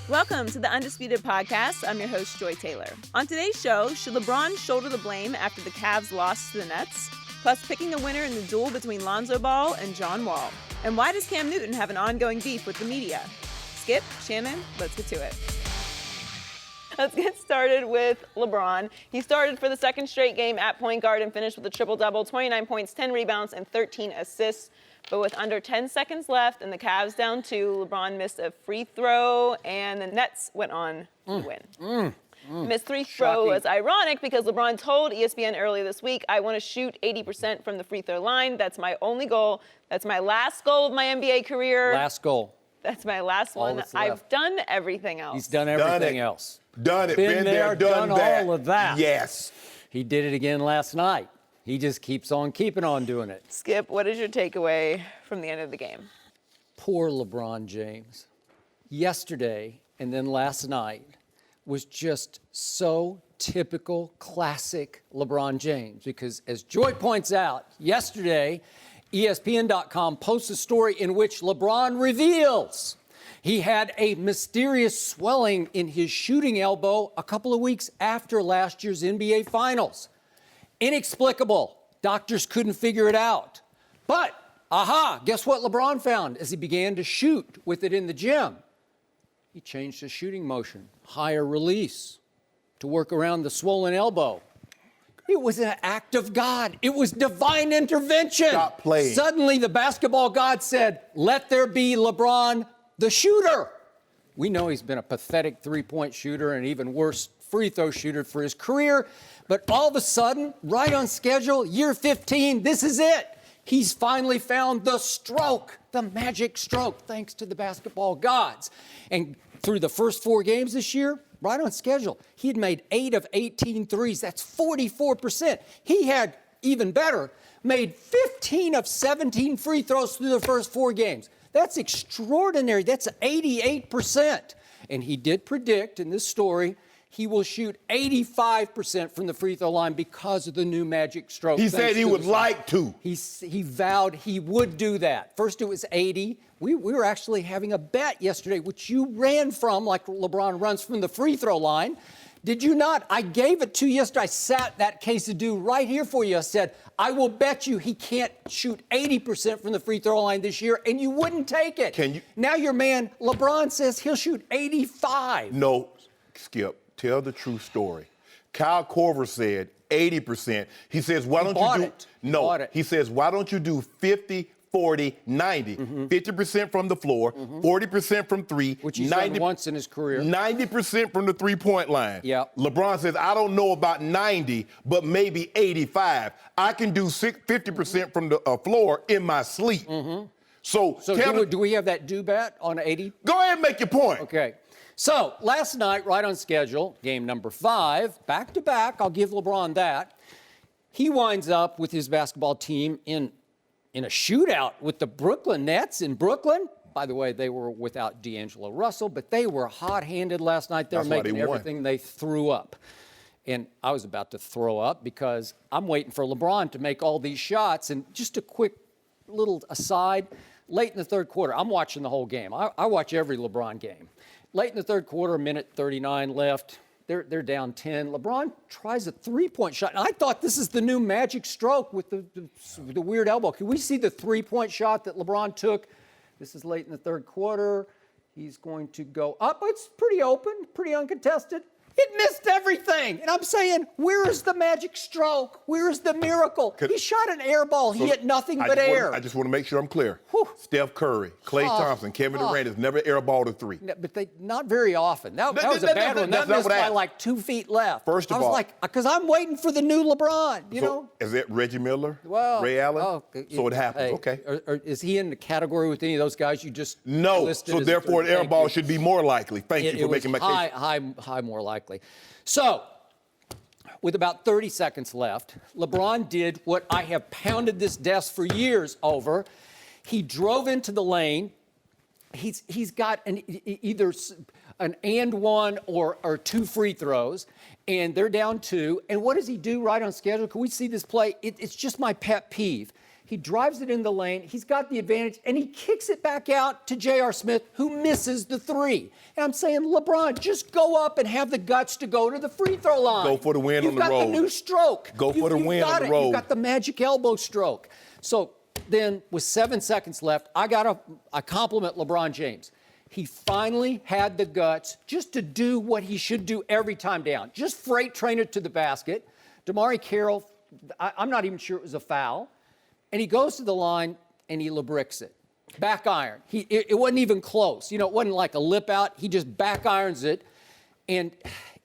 Welcome to the Undisputed podcast. I'm your host, Joy Taylor. On today's show, should LeBron shoulder the blame after the Cavs lost to the Nets? Plus, picking the winner in the duel between Lonzo Ball and John Wall. And why does Cam Newton have an ongoing beef with the media? Skip, Shannon, let's get to it. Let's get started with LeBron. He started for the second straight game at point guard and finished with a triple-double, 29 points, 10 rebounds, and 13 assists. But with under 10 seconds left and the Cavs down 2, LeBron missed a free throw, and the Nets went on to win. Missed free throw was ironic because LeBron told ESPN earlier this week, I want to shoot 80% from the free throw line. That's my only goal. That's my last goal of my NBA career. Last goal. That's my last one. I've done everything else. He's done everything else. Done it. Been there, done that. All of that. Yes. He did it again last night. He just keeps on keeping on doing it. Skip, what is your takeaway from the end of the game? Poor LeBron James. Yesterday and then last night was just so typical, classic LeBron James. Because as Joy points out, yesterday, ESPN.com posts a story in which LeBron reveals he had a mysterious swelling in his shooting elbow a couple of weeks after last year's NBA Finals. Inexplicable. Doctors couldn't figure it out. But, guess what LeBron found as he began to shoot with it in the gym? He changed his shooting motion, higher release, to work around the swollen elbow. It was an act of God. It was divine intervention. Stop playing. Suddenly, the basketball god said, let there be LeBron, the shooter. We know he's been a pathetic three-point shooter and even worse free throw shooter for his career. But all of a sudden, right on schedule, year 15, this is it. He's finally found the stroke, the magic stroke, thanks to the basketball gods. And through the first 4 games this year, right on schedule, he had made 8 of 18 threes. That's 44%. He had, even better, made 15 of 17 free throws through the first 4 games. That's extraordinary. That's 88%. And he did predict in this story he will shoot 85% from the free throw line because of the new magic stroke. He said he would like to. He vowed he would do that. First it was 80. We were actually having a bet yesterday, which you ran from, like LeBron runs from the free throw line. Did you not? I gave it to you yesterday. I sat that case of do right here for you. I said, I will bet you he can't shoot 80% from the free throw line this year, and you wouldn't take it. Can you? Now your man, LeBron, says he'll shoot 85. No, Skip, tell the true story. Kyle Korver said 80%. He says, why don't you do it. No. He says, why don't you do 50, 40, 90, 50% from the floor, 40% from three, which he's done once in his career, 90% from the three-point line. Yeah. LeBron says, I don't know about 90, but maybe 85. I can do 50% from the floor in my sleep. So do we have that do bet on 80? Go ahead and make your point. Okay. So last night, right on schedule, game number 5, back-to-back, I'll give LeBron that. He winds up with his basketball team in a shootout with the Brooklyn Nets in Brooklyn. By the way, they were without D'Angelo Russell, but they were hot-handed last night. They were making everything they threw up. And I was about to throw up because I'm waiting for LeBron to make all these shots. And just a quick little aside, late in the third quarter, I'm watching the whole game. I watch every LeBron game. Late in the third quarter, a minute 39 left. They're down 10. LeBron tries a three-point shot. And I thought this is the new magic stroke with the weird elbow. Can we see the three-point shot that LeBron took? This is late in the third quarter. He's going to go up. It's pretty open, pretty uncontested. It missed everything. And I'm saying, where is the magic stroke? Where is the miracle? He shot an air ball. He hit nothing but air. I just want to make sure I'm clear. Whew. Steph Curry, Klay Thompson, Kevin Durant has never airballed a three. No, but not very often. That was a bad one. That missed by like 2 feet left. First of all. I was like, because I'm waiting for the new LeBron, you know? Is it Reggie Miller? Well, Ray Allen? So it happens. Hey, okay. Or is he in the category with any of those guys you just listed? So therefore an airball should be more likely. Thank you for making my case. High more likely. So, with about 30 seconds left, LeBron did what I have pounded this desk for years over. He drove into the lane. He's got either an and one or 2 free throws, and they're down 2. And what does he do right on schedule? Can we see this play? It's just my pet peeve. He drives it in the lane. He's got the advantage, and he kicks it back out to J.R. Smith, who misses the three. And I'm saying, LeBron, just go up and have the guts to go to the free throw line. Go for the win on the road. You've got the new stroke. Go for the win on the road. You've got the magic elbow stroke. So then, with 7 seconds left, I compliment LeBron James. He finally had the guts just to do what he should do every time down. Just freight train it to the basket. Damari Carroll, I'm not even sure it was a foul. And he goes to the line, and he LeBricks it. Back iron. It wasn't even close. It wasn't like a lip out. He just back irons it. And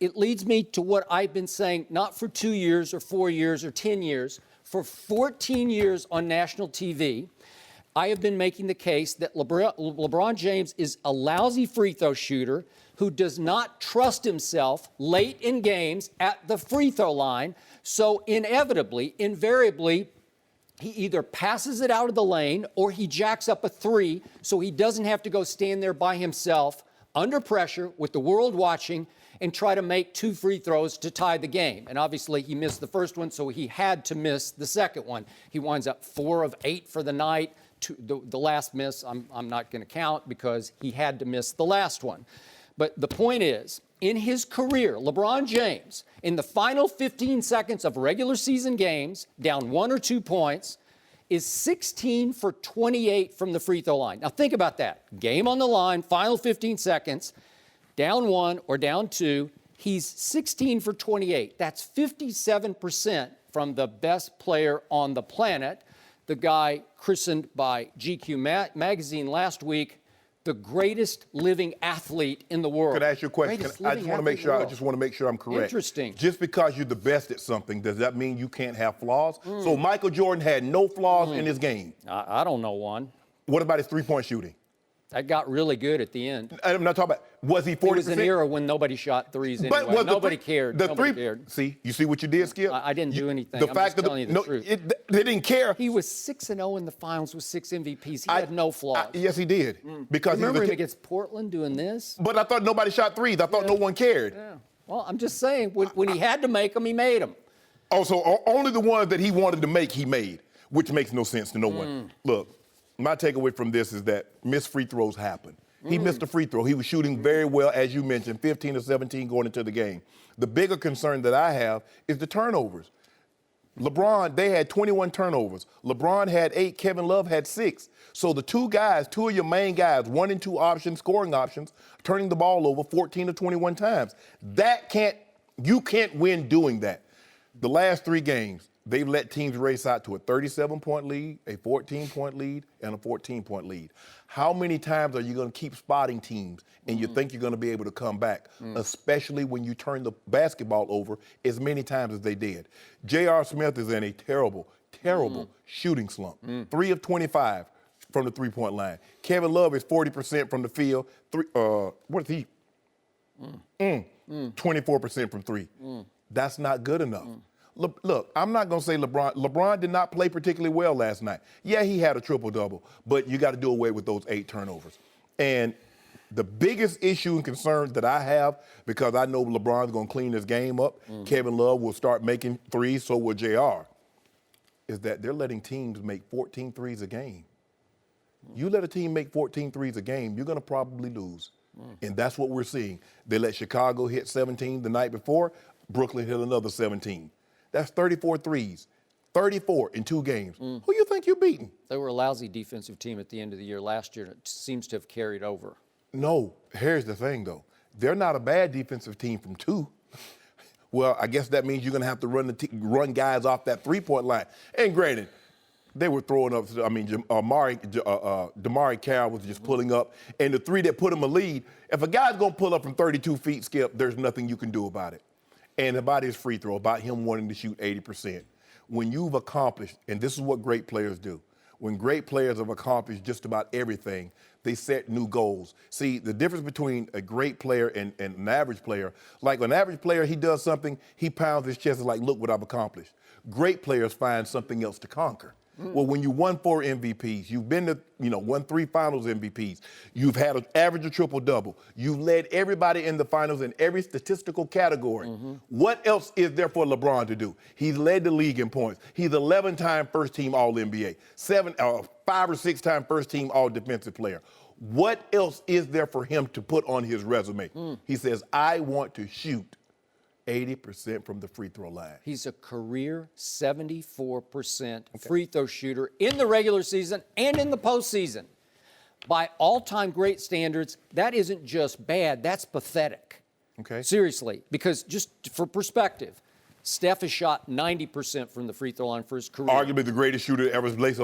it leads me to what I've been saying, not for 2 years or 4 years or 10 years, for 14 years on national TV. I have been making the case that LeBron James is a lousy free throw shooter who does not trust himself late in games at the free throw line. So invariably, he either passes it out of the lane or he jacks up a three so he doesn't have to go stand there by himself under pressure with the world watching and try to make 2 free throws to tie the game. And obviously he missed the first one, so he had to miss the second one. He winds up 4 of 8 for the night. The last miss I'm not going to count because he had to miss the last one. But the point is, in his career, LeBron James, in the final 15 seconds of regular season games, down 1 or 2 points, is 16 for 28 from the free throw line. Now think about that. Game on the line, final 15 seconds, down 1 or down 2, he's 16 for 28. That's 57% from the best player on the planet. The guy christened by GQ magazine last week the greatest living athlete in the world. Could I ask you a question? I just want to make sure I'm correct. Interesting. Just because you're the best at something, does that mean you can't have flaws? So Michael Jordan had no flaws in his game. I don't know one. What about his three-point shooting? That got really good at the end. I'm not talking about, was he 40%? It was an era when nobody shot threes anyway. Nobody cared. Nobody cared. See, you see what you did, Skip? I didn't do anything. The I'm fact just telling you the truth. They didn't care. He was 6-0 in the finals with 6 MVPs. He had no flaws. Yes, he did. Because remember him against Portland doing this? But I thought nobody shot threes. I thought no one cared. Yeah. Well, I'm just saying, when he had to make them, he made them. Oh, so only the ones that he wanted to make, he made, which makes no sense to no one. Look, my takeaway from this is that missed free throws happen. He missed a free throw. He was shooting very well, as you mentioned, 15 to 17 going into the game. The bigger concern that I have is the turnovers. LeBron, they had 21 turnovers. LeBron had 8, Kevin Love had 6. So the two of your main guys, 1 and 2 options, scoring options, turning the ball over 14 to 21 times. You can't win doing that. The last 3 games, they've let teams race out to a 37-point lead, a 14-point lead, and a 14-point lead. How many times are you going to keep spotting teams and you think you're going to be able to come back, especially when you turn the basketball over as many times as they did? J.R. Smith is in a terrible shooting slump. 3 of 25 from the three-point line. Kevin Love is 40% from the field. What is he? 24% from 3. That's not good enough. Look, I'm not going to say LeBron. LeBron did not play particularly well last night. Yeah, he had a triple-double, but you got to do away with those 8 turnovers. And the biggest issue and concern that I have, because I know LeBron's going to clean his game up, Kevin Love will start making threes, so will JR, is that they're letting teams make 14 threes a game. You let a team make 14 threes a game, you're going to probably lose. And that's what we're seeing. They let Chicago hit 17 the night before. Brooklyn hit another 17. That's 34 threes, 34 in 2 games. Who you think you're beating? They were a lousy defensive team at the end of the year last year, and it seems to have carried over. No, here's the thing, though. They're not a bad defensive team from 2. Well, I guess that means you're going to have to run guys off that three-point line. And granted, they were throwing up. I mean, Damari Carroll was just pulling up. And the 3 that put him a lead, if a guy's going to pull up from 32 feet, Skip, there's nothing you can do about it. And about his free throw, about him wanting to shoot 80%. When you've accomplished, and this is what great players do, when great players have accomplished just about everything, they set new goals. See, the difference between a great player and an average player, like an average player, he does something, he pounds his chest and like, look what I've accomplished. Great players find something else to conquer. Well, when you won 4 MVPs, you've been to, won 3 finals MVPs. You've had an average of triple-double. You've led everybody in the finals in every statistical category. What else is there for LeBron to do? He's led the league in points. He's 11-time first-team All-NBA, 5 or 6-time first-team All-Defensive Player. What else is there for him to put on his resume? He says, I want to shoot 80% from the free throw line. He's a career 74% free throw shooter in the regular season and in the postseason. By all-time great standards, that isn't just bad, that's pathetic. Okay. Seriously, because just for perspective, Steph has shot 90% from the free throw line for his career. Arguably the greatest shooter to ever lace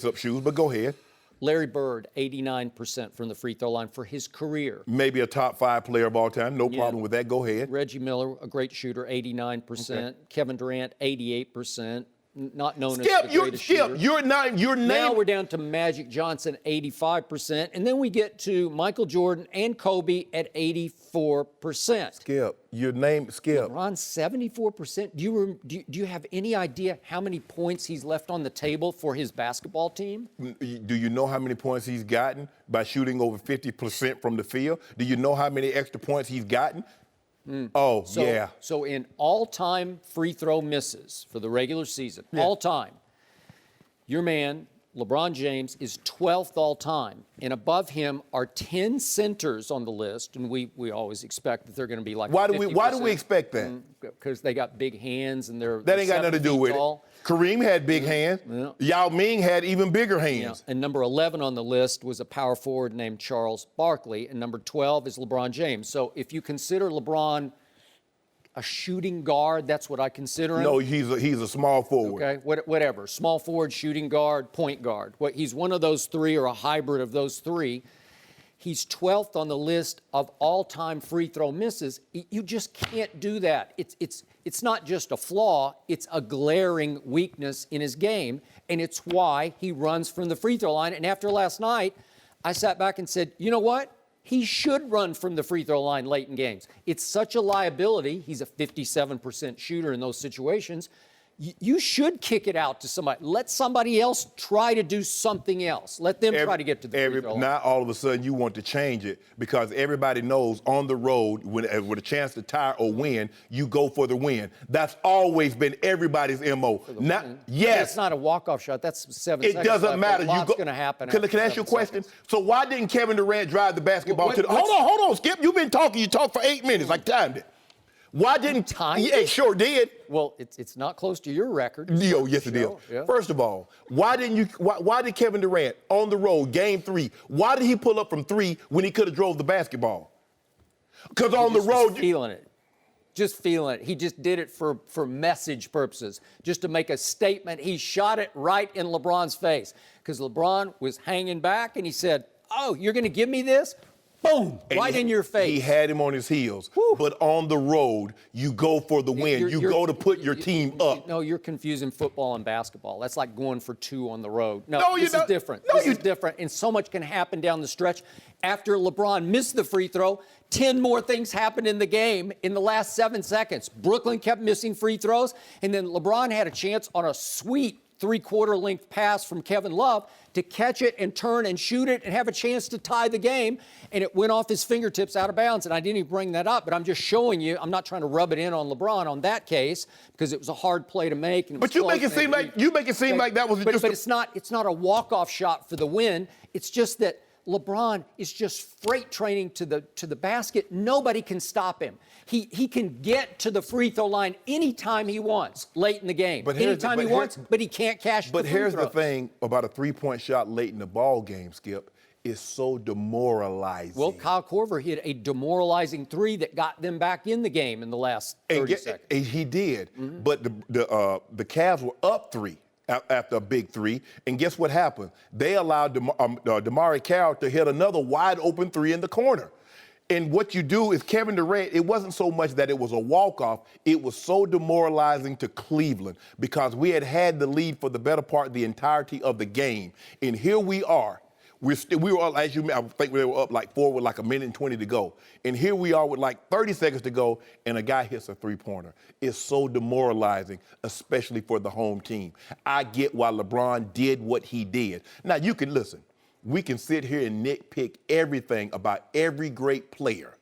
up shoes, but go ahead. Larry Bird, 89% from the free throw line for his career. Maybe a top 5 player of all time. No problem with that. Go ahead. Reggie Miller, a great shooter, 89%. Okay. Kevin Durant, 88%. Not known as the greatest shooter. You're now we're down to Magic Johnson, 85%. And then we get to Michael Jordan and Kobe at 84%. Skip, LeBron's 74%. Do you have any idea how many points he's left on the table for his basketball team? Do you know how many points he's gotten by shooting over 50% from the field? Do you know how many extra points he's gotten? So in all-time free throw misses for the regular season, all-time, your man, LeBron James, is 12th all-time. And above him are 10 centers on the list. And we always expect that they're going to be like 50%. Why do we expect that? Because they got big hands and that ain't got nothing to do with it. Kareem had big hands. Yeah. Yao Ming had even bigger hands. Yeah. And number 11 on the list was a power forward named Charles Barkley, and number 12 is LeBron James. So if you consider LeBron a shooting guard, that's what I consider him. No, he's a small forward. Okay, whatever. Small forward, shooting guard, point guard. He's one of those three or a hybrid of those three. He's 12th on the list of all-time free throw misses. You just can't do that. It's not just a flaw, it's a glaring weakness in his game, and it's why he runs from the free throw line. And after last night, I sat back and said, you know what? He should run from the free throw line late in games. It's such a liability. He's a 57% shooter in those situations. You should kick it out to somebody. Let somebody else try to do something else. Let them try to get to the free throw line. Now all of a sudden you want to change it because everybody knows on the road with a chance to tie or win, you go for the win. That's always been everybody's MO. Yes. It's not a walk-off shot. That's 7 seconds. It doesn't matter. What's going to happen? Can I ask you a question? So why didn't Kevin Durant drive the basketball to the... Hold on, Skip. You've been talking. You talked for 8 minutes. I timed it. Why didn't time? Yeah, it sure did. Well, it's not close to your record. Yes, it is. Yeah. First of all, why did Kevin Durant on the road, game 3, why did he pull up from 3 when he could have drove the basketball? Because on the road, just feeling it. He just did it for message purposes, just to make a statement. He shot it right in LeBron's face because LeBron was hanging back and he said, "Oh, you're going to give me this?" Boom, right in your face. He had him on his heels. Whew. But on the road, you go for the win. You go to put your team up. No, you're confusing football and basketball. That's like going for 2 on the road. No, this is different. This is different. And so much can happen down the stretch. After LeBron missed the free throw, 10 more things happened in the game in the last 7 seconds. Brooklyn kept missing free throws, and then LeBron had a chance on a sweet 3/4 length pass from Kevin Love to catch it and turn and shoot it and have a chance to tie the game, and it went off his fingertips out of bounds. And I didn't even bring that up, but I'm just showing you. I'm not trying to rub it in on LeBron on that case because it was a hard play to make. And but you make it seem like that was just. But it's not a walk-off shot for the win. It's just that LeBron is just freight training to the basket. Nobody can stop him. He can get to the free throw line anytime he wants late in the game. But he can't cash the free throw. But here's the thing about a 3-point shot late in the ball game, Skip. It's so demoralizing. Well, Kyle Korver hit a demoralizing 3 that got them back in the game in the last 30 seconds. He did. Mm-hmm. But the Cavs were up 3. After a big 3, and guess what happened? They allowed DeMarre Carroll to hit another wide open 3 in the corner. And what you do is Kevin Durant, it wasn't so much that it was a walk-off, it was so demoralizing to Cleveland because we had the lead for the better part of the entirety of the game. And here we are. We were up, as you I think we were up like 4 with like a minute and 20 to go. And here we are with like 30 seconds to go, and a guy hits a three-pointer. It's so demoralizing, especially for the home team. I get why LeBron did what he did. Now, you can listen. We can sit here and nitpick everything about every great player.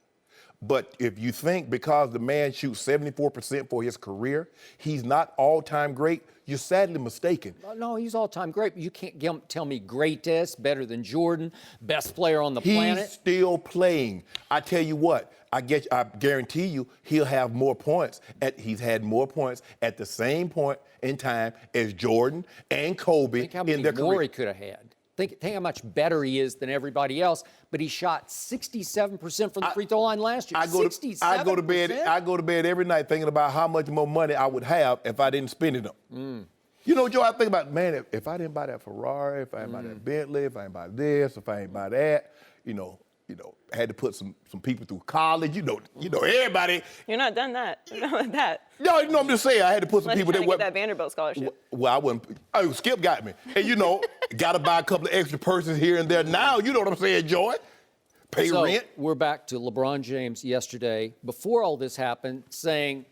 But if you think because the man shoots 74% for his career, he's not all-time great, you're sadly mistaken. No, he's all-time great. But you can't tell me greatest, better than Jordan, best player on the planet. He's still playing. I tell you what, I guarantee you he'll have more points. He's had more points at the same point in time as Jordan and Kobe Think how in many their more career. he could have had. Think how much better he is than everybody else. But he shot 67% from the free throw line last year. 67%? I go to bed every night thinking about how much more money I would have if I didn't spend it on. You know, Joe, I think about, man, if I didn't buy that Ferrari, if I didn't buy that Bentley, if I didn't buy this, if I didn't buy that, you know, had to put some people through college. You know, everybody. You're not done that. You're not like that. No, I'm just saying I had to put some Unless people you're that trying to get that Vanderbilt scholarship. Well, I wouldn't. Oh, Skip got me. And got to buy a couple of extra purses here and there. Now, you know what I'm saying, Joy? Pay rent. We're back to LeBron James yesterday, before all this happened, saying,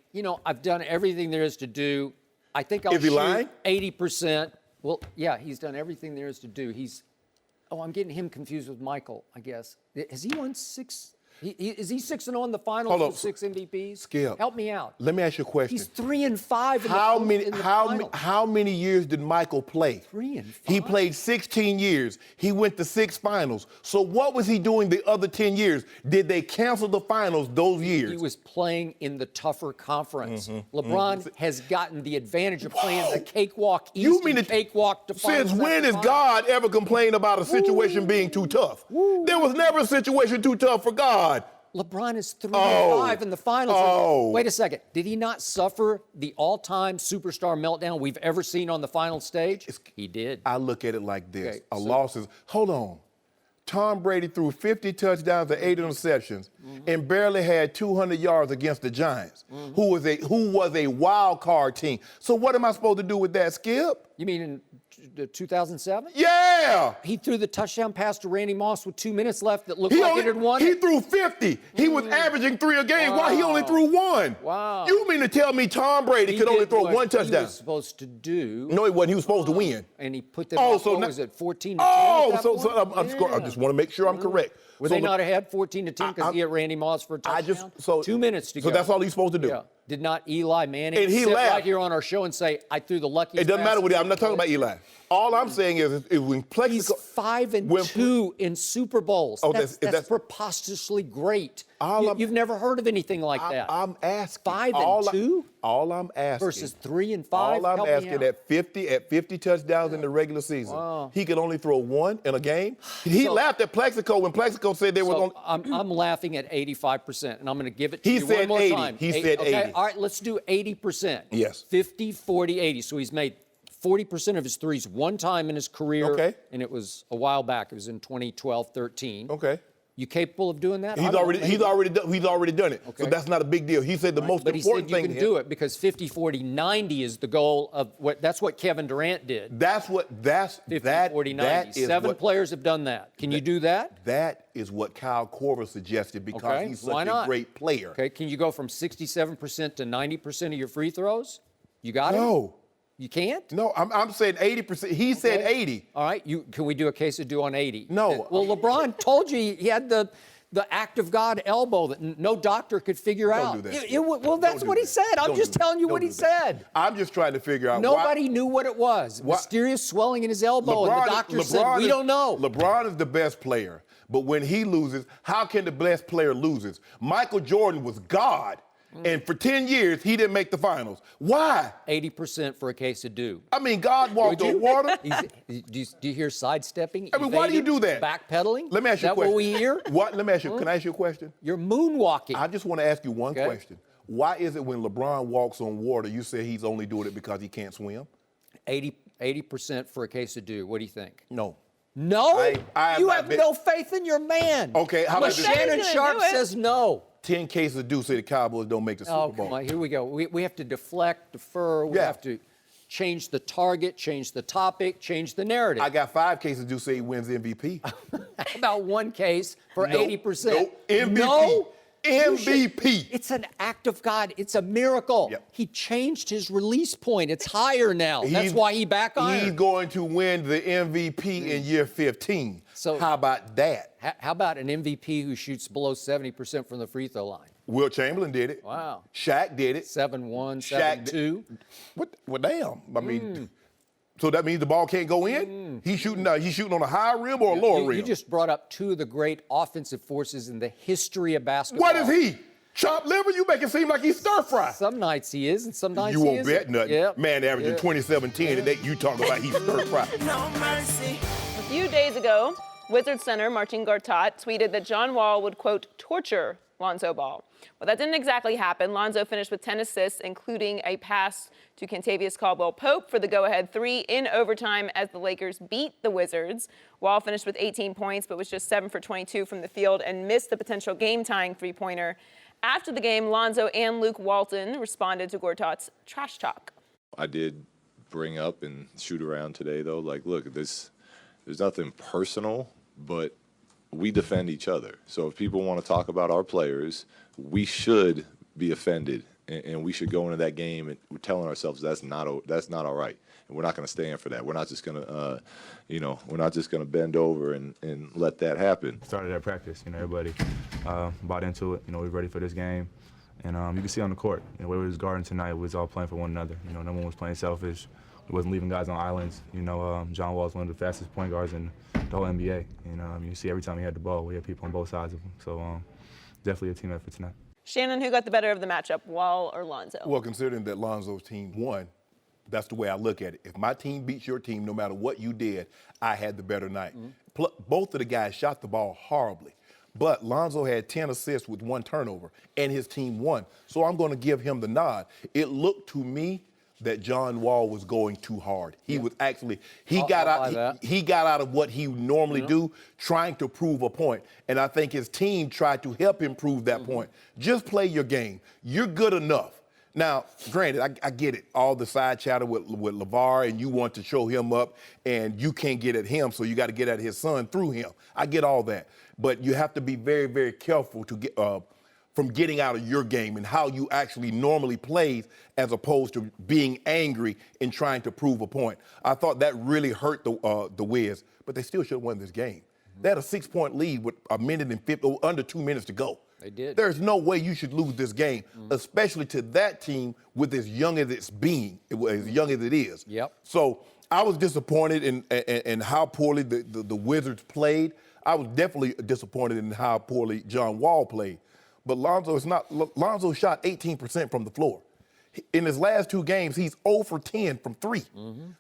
I've done everything there is to do. I think I'll shoot 80%. Well, yeah, he's done everything there is to do. I'm getting him confused with Michael, I guess. Has he won 6? Is he 6-0 in the finals with 6 MVPs? Skip. Help me out. Let me ask you a question. He's 3-5 in the finals. How many years did Michael play? 3 and 5. He played 16 years. He went to 6 finals. So what was he doing the other 10 years? Did they cancel the finals those years? He was playing in the tougher conference. LeBron has gotten the advantage of playing the cakewalk East and cakewalk to finals. Since when has God ever complained about a situation being too tough? There was never a situation too tough for God. LeBron is 3-5 in the finals. Oh. Wait a second. Did he not suffer the all-time superstar meltdown we've ever seen on the final stage? He did. I look at it like this. Okay, Loss is, hold on. Tom Brady threw 50 touchdowns and 8 interceptions and barely had 200 yards against the Giants, who was a wild card team. So what am I supposed to do with that, Skip? You mean in 2007? Yeah. He threw the touchdown pass to Randy Moss with 2 minutes left that looked like it had won. He threw 50. He was averaging 3 a game. Why he only threw 1? Wow. You mean to tell me Tom Brady could only throw 1 touchdown? He was supposed to do. No, he wasn't. He was supposed to win. And he put them up, what was it, 14-10? I just want to make sure I'm correct. Were they not ahead 14-10 because he hit Randy Moss for a touchdown? 2 minutes to go. So that's all he's supposed to do. Yeah. Did not Eli Manning And he sit laughed. right here on our show and say, I threw the luckiest It doesn't matter pass what I'm not talking about Eli. All I'm saying is when Plexico... He's 5-2 in Super Bowls. Oh, that's that's preposterously great. All You've never heard of anything like that. I'm asking. 5-2 All I'm asking. versus 3-5. All I'm Help me asking out. at 50 touchdowns in the regular season, he could only throw 1 in a game. He laughed at Plexico when Plexico said they were going. I'm laughing at 85%, and I'm going to give it to He you said one more 80. time. He said okay, 80. All right, let's do 80%. Yes. 50, 40, 80. So he's made 40% of his threes one time in his career. Okay. And it was a while back. It was in 2012-13. Okay. You capable of doing that? He's already done it. Okay. So that's not a big deal. He said the most But he important said you thing can to him. do it because 50, 40, 90 is the goal of that's what Kevin Durant did. That's 50, 40, 90. Seven players have done that. Can you do that? That is what Kyle Korver suggested because he's such a great player. Okay, can you go from 67% to 90% of your free throws? You got it? No. You can't? No, I'm saying 80%. He said 80. All right, can we do a case of do on 80? No. Well, LeBron told you he had the act of God elbow that no doctor could figure out. Don't do that. Well, that's what he said. I'm just telling you what he said. I'm just trying to figure out Nobody knew what it was. Mysterious swelling in his elbow, and the doctor said, we don't know. LeBron is the best player, but when he loses, how can the best player lose? Michael Jordan was God, and for 10 years, he didn't make the finals. Why? 80% for a case of do. I mean, God walked on water. Do you hear sidestepping? I mean, why do you do that? Backpedaling? Let me ask you a question. Is that what we hear? Let me ask you. Can I ask you a question? You're moonwalking. I just want to ask you one question. Why is it when LeBron walks on water, you say he's only doing it because he can't swim? 80% for a case of do. What do you think? No. No? I You have no faith in your man. Okay, how about this? Shannon Sharpe says no. 10 cases do say the Cowboys don't make the Super Bowl. Come on, here we go. We have to deflect, defer. We have to change the target, change the topic, change the narrative. I got 5 cases do say he wins MVP. How about one case for 80%? No, MVP. No? MVP. It's an act of God. It's a miracle. Yep. He changed his release point. It's higher now. That's why he back ironed. He's going to win the MVP in year 15. So how about that? How about an MVP who shoots below 70% from the free throw line? Wilt Chamberlain did it. Wow. Shaq did it. 7-1, Shaq 7-2. What? Well, damn. I mean, so that means the ball can't go in? He's shooting on a high rim or a lower rim? You just brought up 2 of the great offensive forces in the history of basketball. What is he? Chopped liver? You make it seem like he's stir fry. Some nights he is, and some nights You he won't isn't. bet nothing. Yep. Man averaging Yep. 27-10, and you talk about he's stir fry. No mercy. A few days ago, Wizards center Marcin Gortat tweeted that John Wall would, quote, torture Lonzo Ball. Well, that didn't exactly happen. Lonzo finished with 10 assists, including a pass to Kentavious Caldwell-Pope for the go-ahead 3 in overtime as the Lakers beat the Wizards. Wall finished with 18 points, but was just 7 for 22 from the field and missed the potential game-tying three-pointer. After the game, Lonzo and Luke Walton responded to Gortat's trash talk. I did bring up and shoot around today, though. Like, look, there's nothing personal, but we defend each other. So if people want to talk about our players, we should be offended, and we should go into that game and we're telling ourselves that's not all right, and we're not going to stand for that. We're not just going to, we're not just going to bend over and let that happen. Started at practice, everybody bought into it. We were ready for this game, and you can see on the court, the way we was guarding tonight, we was all playing for one another. No one was playing selfish. We wasn't leaving guys on islands. John Wall is one of the fastest point guards in the whole NBA. You see every time he had the ball, we had people on both sides of him. So definitely a team effort tonight. Shannon, who got the better of the matchup, Wall or Lonzo? Well, considering that Lonzo's team won, that's the way I look at it. If my team beats your team, no matter what you did, I had the better night. Both of the guys shot the ball horribly. But Lonzo had 10 assists with 1 turnover, and his team won. So I'm going to give him the nod. It looked to me that John Wall was going too hard. He was actually, he got out of what he normally do, trying to prove a point. And I think his team tried to help him prove that point. Just play your game. You're good enough. Now, granted, I get it. All the side chatter with LeVar, and you want to show him up, and you can't get at him, so you got to get at his son through him. I get all that. But you have to be very, very careful to get from getting out of your game and how you actually normally play, as opposed to being angry and trying to prove a point. I thought that really hurt the Wiz, but they still should have won this game. They had a 6-point lead with under 2 minutes to go. They did. There's no way you should lose this game, especially to that team with as young as as young as it is. Yep. So I was disappointed in how poorly the Wizards played. I was definitely disappointed in how poorly John Wall played. But Lonzo shot 18% from the floor. In his last 2 games, he's 0 for 10 from 3.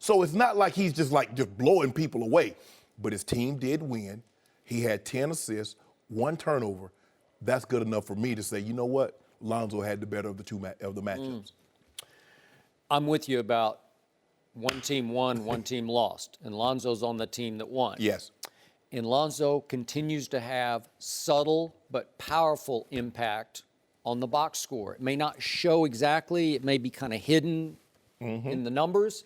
So it's not like he's just blowing people away. But his team did win. He had 10 assists, 1 turnover. That's good enough for me to say, you know what? Lonzo had the better of the matchups. I'm with you about one team won, one team lost, and Lonzo's on the team that won. Yes. And Lonzo continues to have subtle but powerful impact on the box score. It may not show exactly, it may be kind of hidden in the numbers,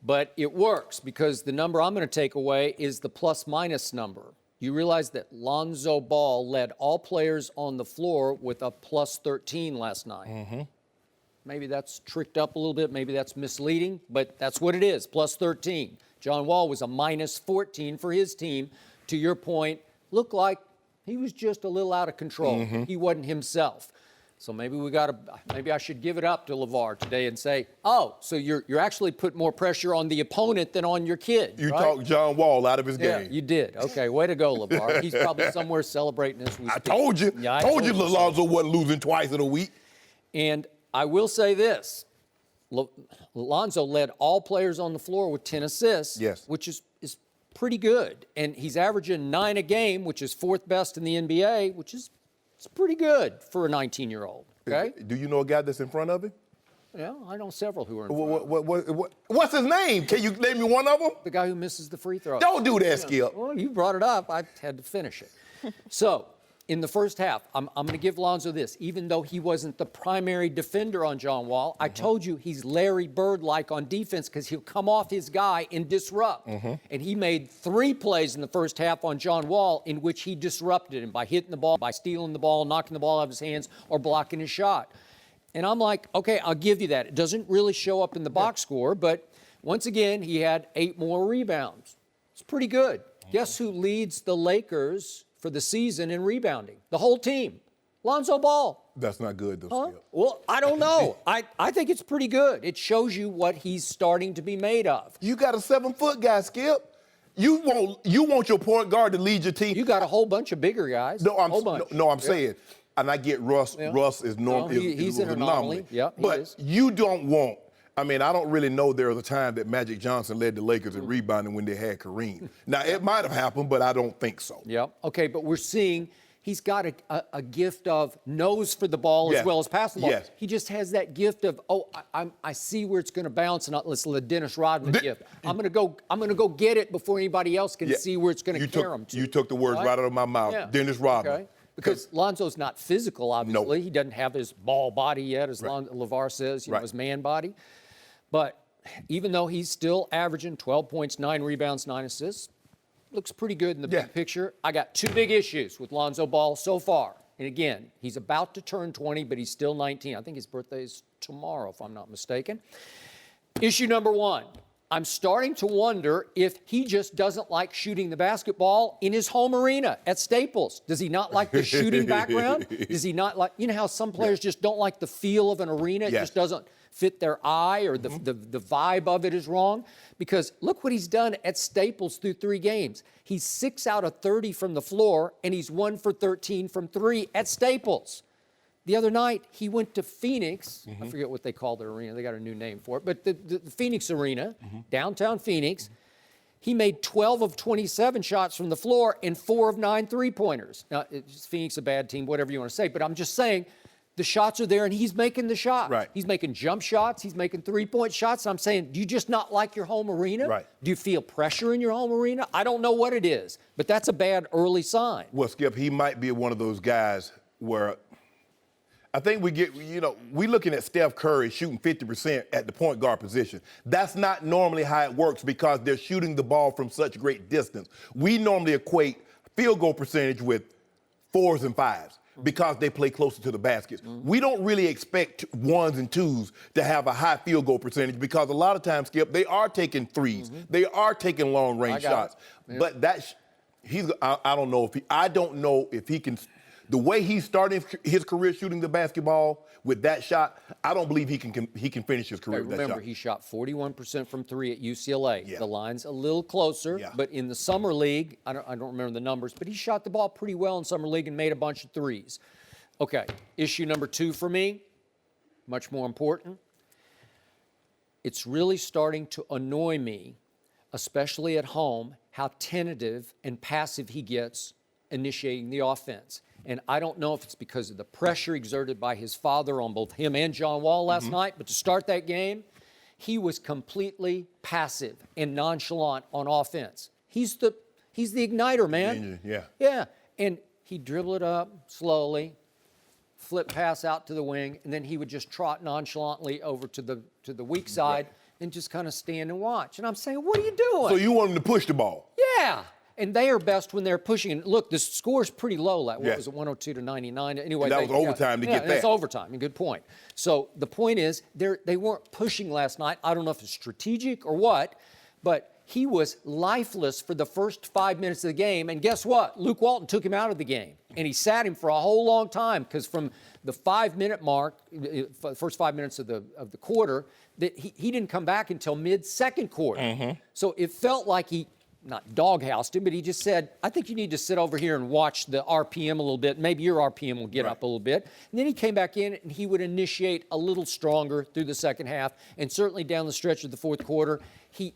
but it works because the number I'm going to take away is the plus-minus number. You realize that Lonzo Ball led all players on the floor with a plus 13 last night. Maybe that's tricked up a little bit, maybe that's misleading, but that's what it is, plus 13. John Wall was a minus 14 for his team. To your point, looked like he was just a little out of control. He wasn't himself. So maybe I should give it up to LeVar today and say, oh, so you're actually put more pressure on the opponent than on your kid. You right? talked John Wall out of his game. Yeah, you did. Okay, way to go, LeVar. He's probably somewhere celebrating as we speak. I told you. Yeah, I told you Lonzo wasn't losing twice in a week. And I will say this. Lonzo led all players on the floor with 10 assists, Yes. which is pretty good. And he's averaging 9 a game, which is 4th best in the NBA, which is it's pretty good for a 19-year-old. Okay? Do you know a guy that's in front of him? Yeah, I know several who are in front of him. What's his name? Can you name me one of them? The guy who misses the free throw. Don't do that, Skip. Well, you brought it up. I had to finish it. So, in the first half, I'm going to give Lonzo this. Even though he wasn't the primary defender on John Wall, I told you he's Larry Bird-like on defense because he'll come off his guy and disrupt. And he made 3 plays in the first half on John Wall in which he disrupted him by hitting the ball, by stealing the ball, knocking the ball out of his hands, or blocking his shot. And I'm like, okay, I'll give you that. It doesn't really show up in the box score, but once again, he had 8 more rebounds. It's pretty good. Guess who leads the Lakers for the season in rebounding? The whole team. Lonzo Ball. That's not good, though, Skip. Well, I don't know. I think it's pretty good. It shows you what he's starting to be made of. You got a 7-foot guy, Skip. You want your point guard to lead your team. You got a whole bunch of bigger guys. I'm saying, and I get Russ. Yeah. Russ is normal. He's an anomaly. Yeah, but you don't want. I mean, I don't really know there was a time that Magic Johnson led the Lakers in rebounding when they had Kareem. Now, it might have happened, but I don't think so. Yeah. Okay, but we're seeing he's got a gift of nose for the ball as well as pass the ball. Yes. He just has that gift of, I see where it's going to bounce, and let's let Dennis Rodman gift. I'm going to go get it before anybody else can see where it's going to carry him to. You took the words right out of my mouth. Yeah. Dennis Rodman. Okay. Because Lonzo's not physical, obviously. Nope. He doesn't have his ball body yet, as LeVar says, his man body. But even though he's still averaging 12 points, 9 rebounds, 9 assists, looks pretty good in the big picture. I got 2 big issues with Lonzo Ball so far. And again, he's about to turn 20, but he's still 19. I think his birthday is tomorrow, if I'm not mistaken. Issue number 1. I'm starting to wonder if he just doesn't like shooting the basketball in his home arena at Staples. Does he not like the shooting background? Does he not like, how some players just don't like the feel of an arena? It just doesn't fit their eye, or the vibe of it is wrong. Because look what he's done at Staples through 3 games. He's 6 out of 30 from the floor, and he's 1 for 13 from 3 at Staples. The other night, he went to Phoenix. I forget what they call their arena. They got a new name for it. But the Phoenix Arena, downtown Phoenix, he made 12 of 27 shots from the floor and 4 of 9 three-pointers. Now, Phoenix a bad team, whatever you want to say, but I'm just saying the shots are there, and he's making the shots. Right. He's making jump shots. He's making three-point shots. I'm saying, do you just not like your home arena? Right. Do you feel pressure in your home arena? I don't know what it is, but that's a bad early sign. Well, Skip, he might be one of those guys where I think we're looking at Steph Curry shooting 50% at the point guard position. That's not normally how it works because they're shooting the ball from such great distance. We normally equate field goal percentage with 4s and 5s because they play closer to the baskets. We don't really expect 1s and 2s to have a high field goal percentage because a lot of times, Skip, they are taking 3s. They are taking long range shots. But I don't know if he can. The way he's starting his career shooting the basketball with that shot, I don't believe he can finish his career with that shot. Remember, he shot 41% from 3 at UCLA. Yeah. The line's a little closer, but in the summer league, I don't remember the numbers, but he shot the ball pretty well in summer league and made a bunch of 3s. Okay, issue number 2 for me, much more important. It's really starting to annoy me, especially at home, how tentative and passive he gets initiating the offense. And I don't know if it's because of the pressure exerted by his father on both him and John Wall last night, but to start that game, he was completely passive and nonchalant on offense. He's the igniter, man. Yeah. And he'd dribble it up slowly, flip pass out to the wing, and then he would just trot nonchalantly over to the weak side and just kind of stand and watch. And I'm saying, what are you doing? So you want him to push the ball? Yeah. And they are best when they're pushing. And look, the score's pretty low. What was it, 102 to 99? Anyway, and that was overtime to get that. That's overtime. Good point. So the point is, they weren't pushing last night. I don't know if it's strategic or what, but he was lifeless for the first 5 minutes of the game. And guess what? Luke Walton took him out of the game. And he sat him for a whole long time because from the 5-minute mark, first 5 minutes of the quarter, that he didn't come back until mid-second quarter. So it felt like he not doghoused him, but he just said, I think you need to sit over here and watch the RPM a little bit. Maybe your RPM will get up a little bit. And then he came back in and he would initiate a little stronger through the second half. And certainly down the stretch of the fourth quarter, he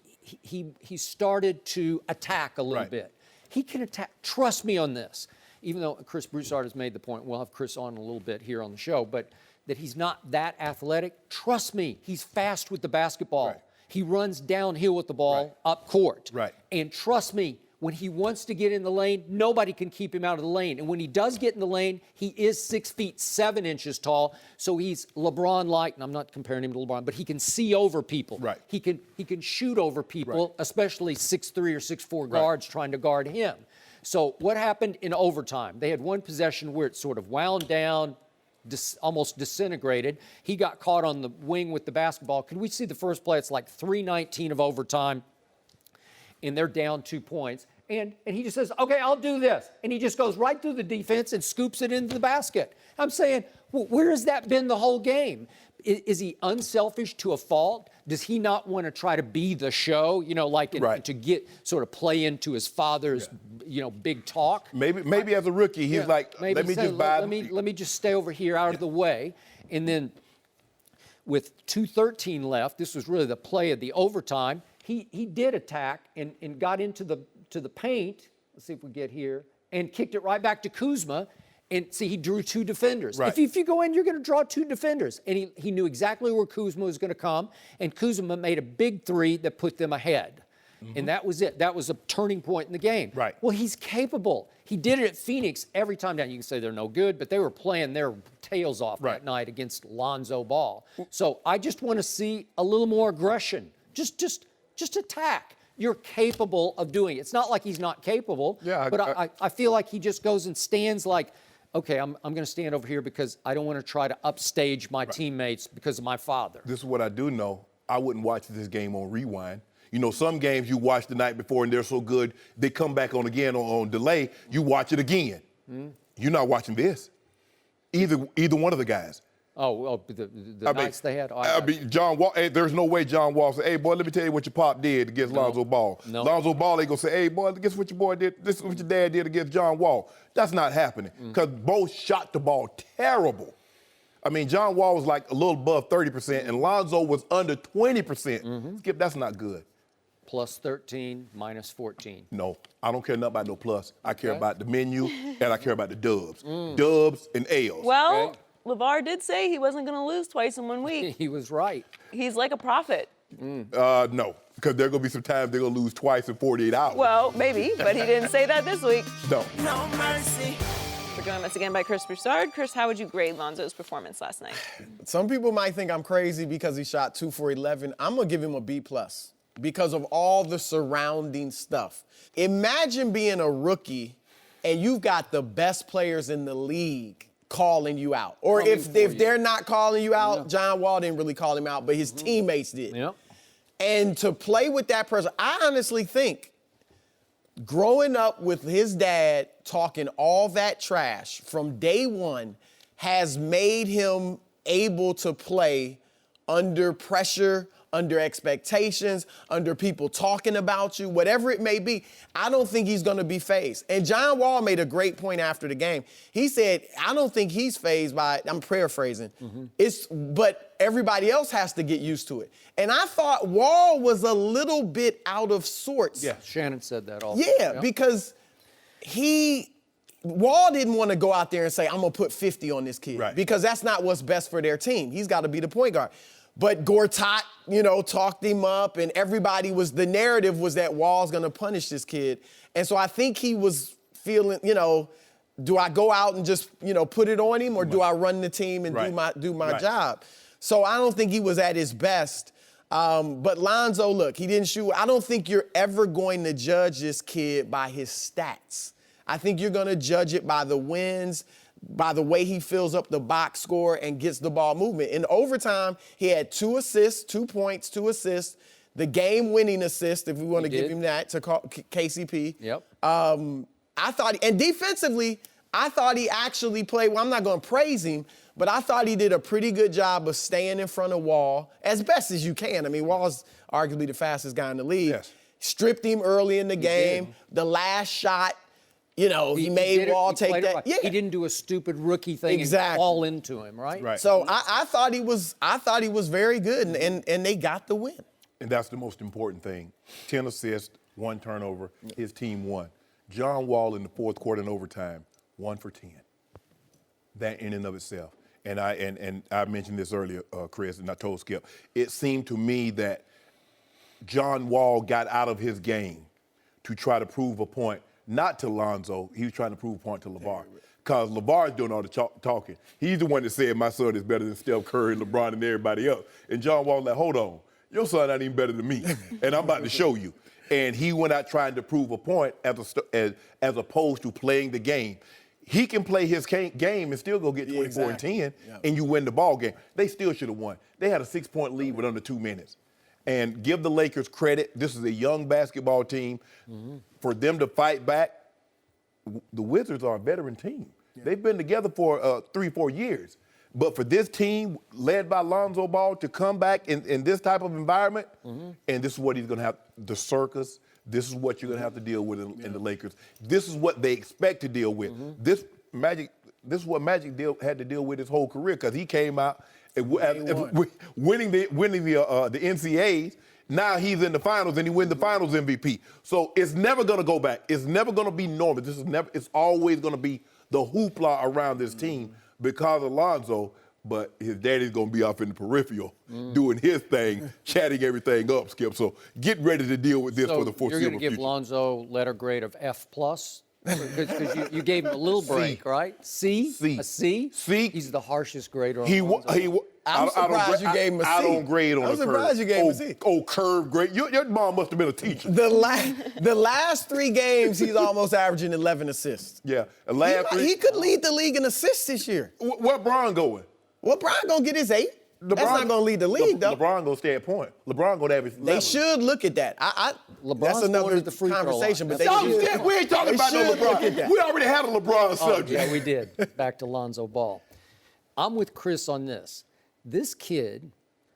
started to attack a little bit. He can attack. Trust me on this. Even though Chris Broussard has made the point, we'll have Chris on a little bit here on the show, but that he's not that athletic. Trust me, he's fast with the basketball. He runs downhill with the ball up court. And trust me, when he wants to get in the lane, nobody can keep him out of the lane. And when he does get in the lane, he is 6 feet 7 inches tall. So he's LeBron-like, and I'm not comparing him to LeBron, but he can see over people. Right. He can shoot over people, especially 6'3" or 6'4" guards trying to guard him. So what happened in overtime? They had one possession where it sort of wound down, almost disintegrated. He got caught on the wing with the basketball. Can we see the first play? It's like 3:19 of overtime, and they're down 2 points. And he just says, okay, I'll do this. And he just goes right through the defense and scoops it into the basket. I'm saying, well, where has that been the whole game? Is he unselfish to a fault? Does he not want to try to be the show, to get sort of play into his father's, big talk? Maybe as a rookie, he's let me just stay over here out of the way. And then with 2:13 left, this was really the play of the overtime. He did attack and got into the paint. Let's see if we get here, and kicked it right back to Kuzma. And see, he drew 2 defenders. Right. If you go in, you're going to draw 2 defenders. And he knew exactly where Kuzma was going to come. And Kuzma made a big 3 that put them ahead. And that was it. That was a turning point in the game. Right. Well, he's capable. He did it at Phoenix every time down. You can say they're no good, but they were playing their tails off that night against Lonzo Ball. So I just want to see a little more aggression. Just attack. You're capable of doing it. It's not like he's not capable. Yeah, but I feel like he just goes and stands like, okay, I'm going to stand over here because I don't want to try to upstage my teammates because of my father. This is what I do know. I wouldn't watch this game on rewind. Some games you watch the night before and they're so good, they come back on again on delay. You watch it again. You're not watching this. Either one of the guys. The nights they had? John Wall, there's no way John Wall said, hey, boy, let me tell you what your pop did against Lonzo Ball. No. Lonzo Ball ain't going to say, hey, boy, guess what your boy did? This is what your dad did against John Wall. That's not happening because both shot the ball terrible. I mean, John Wall was like a little above 30%, and Lonzo was under 20%. Skip, that's not good. Plus 13, minus 14. No, I don't care nothing about no plus. I care about the menu, and I care about the dubs. Dubs and L's. Well, LeVar did say he wasn't going to lose twice in 1 week. He was right. He's like a prophet. No, because there are going to be some times they're going to lose twice in 48 hours. Well, maybe, but he didn't say that this week. No. No mercy. We're joined once again by Chris Broussard. Chris, how would you grade Lonzo's performance last night? Some people might think I'm crazy because he shot 2 for 11. I'm going to give him a B+ because of all the surrounding stuff. Imagine being a rookie and you've got the best players in the league calling you out. Or if they're not calling you out, John Wall didn't really call him out, but his teammates did. Yep. And to play with that person, I honestly think growing up with his dad talking all that trash from day one has made him able to play under pressure, under expectations, under people talking about you, whatever it may be. I don't think he's going to be fazed. And John Wall made a great point after the game. He said, I don't think he's fazed by, I'm paraphrasing, but everybody else has to get used to it. And I thought Wall was a little bit out of sorts. Yeah, Shannon said that also. Yeah, because Wall didn't want to go out there and say, I'm going to put 50 on this kid. Right. Because that's not what's best for their team. He's got to be the point guard. But Gortat, talked him up, and the narrative was that Wall's going to punish this kid. And so I think he was feeling, do I go out and just, put it on him, or do I run the team and do my job? So I don't think he was at his best. But Lonzo, look, he didn't shoot. I don't think you're ever going to judge this kid by his stats. I think you're going to judge it by the wins, by the way he fills up the box score and gets the ball movement. In overtime, he had 2 assists, 2 points, 2 assists, the game-winning assist, if we want to give him that, to KCP. Yep. I thought, and defensively, I thought he actually played, well, I'm not going to praise him, but I thought he did a pretty good job of staying in front of Wall as best as you can. I mean, Wall's arguably the fastest guy in the league. Yes. Stripped him early in the game. The last shot, he made Wall take that. Right. Yeah. He didn't do a stupid rookie thing and fall into him, right? Right. So I thought he was very good, and they got the win. And that's the most important thing. 10 assists, 1 turnover. His team won. John Wall in the fourth quarter in overtime, 1 for 10. That in and of itself. And I mentioned this earlier, Chris, and I told Skip. It seemed to me that John Wall got out of his game to try to prove a point, not to Lonzo. He was trying to prove a point to LeVar. Because LeVar is doing all the talking. He's the one that said my son is better than Steph Curry, LeBron, and everybody else. And John Wall like, hold on, your son not even better than me, and I'm about to show you. And he went out trying to prove a point as opposed to playing the game. He can play his game and still go get 24 and 10, and you win the ball game. They still should have won. They had a 6-point lead with under 2 minutes. And give the Lakers credit. This is a young basketball team. For them to fight back, the Wizards are a veteran team. They've been together for 3-4 years. But for this team, led by Lonzo Ball, to come back in this type of environment, and this is what he's going to have, the circus, this is what you're going to have to deal with in the Lakers. This is what they expect to deal with. This is what Magic had to deal with his whole career, because he came out winning the NCAAs. Now he's in the finals and he wins the finals MVP. So it's never going to go back. It's never going to be normal. It's always going to be the hoopla around this team because of Lonzo, but his daddy's going to be off in the peripheral doing his thing, chatting everything up, Skip. So get ready to deal with this for the foreseeable future. You're going to give Lonzo letter grade of F+? Because you gave him a little break, right? C? A C? C. He's the harshest grader on Lonzo. I'm surprised you gave him a C. I don't grade on a curve. I'm surprised you gave him a C. Oh, curve grade. Your mom must have been a teacher. The last 3 games, he's almost averaging 11 assists. Yeah. He could lead the league in assists this year. Where Bron going? Well, Bron going to get his 8. That's not going to lead the league, though. LeBron going to stay at point. LeBron going to have his 11. They should look at that. That's another conversation, but they should. We ain't talking about no LeBron. We already had a LeBron subject. Yeah, we did. Back to Lonzo Ball. I'm with Chris on this. This kid,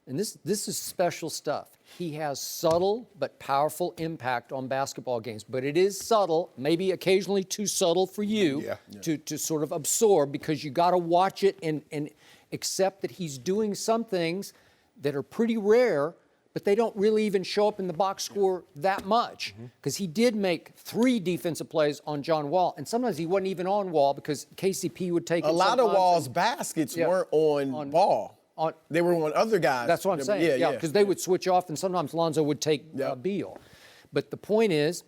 and this is special stuff. He has subtle but powerful impact on basketball games, but it is subtle, maybe occasionally too subtle for you to sort of absorb, because you got to watch it and accept that he's doing some things that are pretty rare, but they don't really even show up in the box score that much, because he did make 3 defensive plays on John Wall, and sometimes he wasn't even on Wall because KCP would take it. A lot of Wall's baskets weren't on Ball. They were on other guys. That's what I'm saying. Yeah, because they would switch off, and sometimes Lonzo would take Beal. But the point is,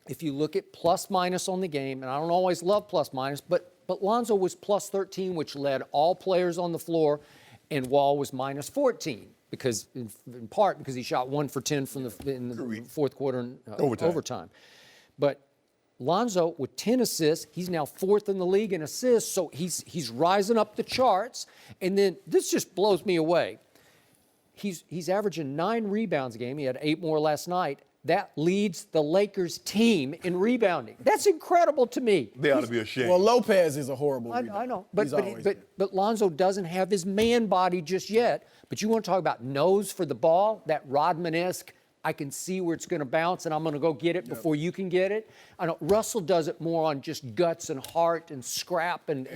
if you look at plus minus on the game, and I don't always love plus minus, but Lonzo was plus 13, which led all players on the floor, and Wall was minus 14 because, in part, because he shot 1 for 10 from in the fourth quarter and overtime. But Lonzo with 10 assists, he's now 4th in the league in assists, so he's rising up the charts. And then this just blows me away. He's averaging 9 rebounds a game. He had 8 more last night. That leads the Lakers team in rebounding. That's incredible to me. They ought to be ashamed. Well, Lopez is a horrible rebounder. I know, but Lonzo doesn't have his man body just yet. But you want to talk about nose for the ball, that Rodman-esque, I can see where it's going to bounce, and I'm going to go get it before you can get it. I know Russell does it more on just guts and heart and scrap and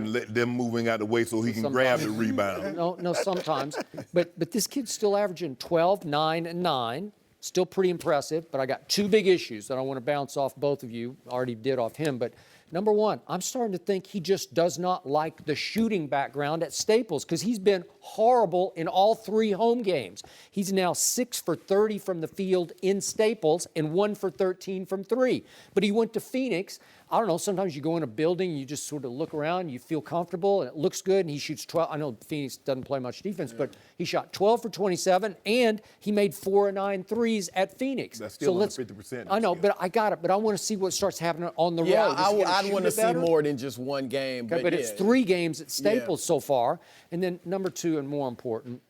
let them moving out of the way so he can grab the rebound. No, sometimes. But this kid's still averaging 12, 9, and 9. Still pretty impressive, but I got 2 big issues that I want to bounce off both of you. Already did off him, but number 1, I'm starting to think he just does not like the shooting background at Staples, because he's been horrible in all 3 home games. He's now 6 for 30 from the field in Staples and 1 for 13 from 3. But he went to Phoenix. I don't know, sometimes you go in a building, you just sort of look around, you feel comfortable, and it looks good, and he shoots 12. I know Phoenix doesn't play much defense, but he shot 12 for 27, and he made 4 of 9 threes at Phoenix. That's still under 50%. I know, but I got it. But I want to see what starts happening on the road. I'd want to see more than just 1 game. Okay, but it's 3 games at Staples so far. And then number 2, and more important,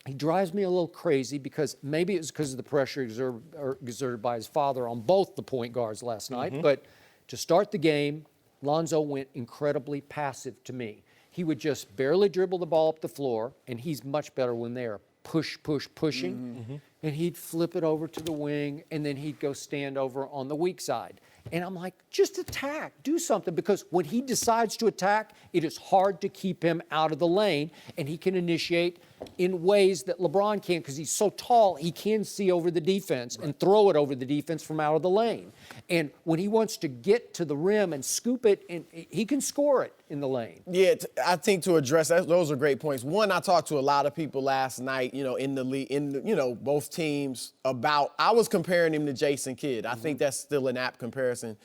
he drives me a little crazy because maybe it's because of the pressure exerted by his father on both the point guards last night, but to start the game, Lonzo went incredibly passive to me. He would just barely dribble the ball up the floor, and he's much better when they're pushing, and he'd flip it over to the wing, and then he'd go stand over on the weak side. And I'm like, just attack, do something, because when he decides to attack, it is hard to keep him out of the lane, and he can initiate in ways that LeBron can't because he's so tall, he can see over the defense and throw it over the defense from out of the lane. And when he wants to get to the rim and scoop it, and he can score it in the lane. Yeah, I think to address that, those are great points. One, I talked to a lot of people last night, in the league, both teams about, I was comparing him to Jason Kidd. I think that's still an apt comparison.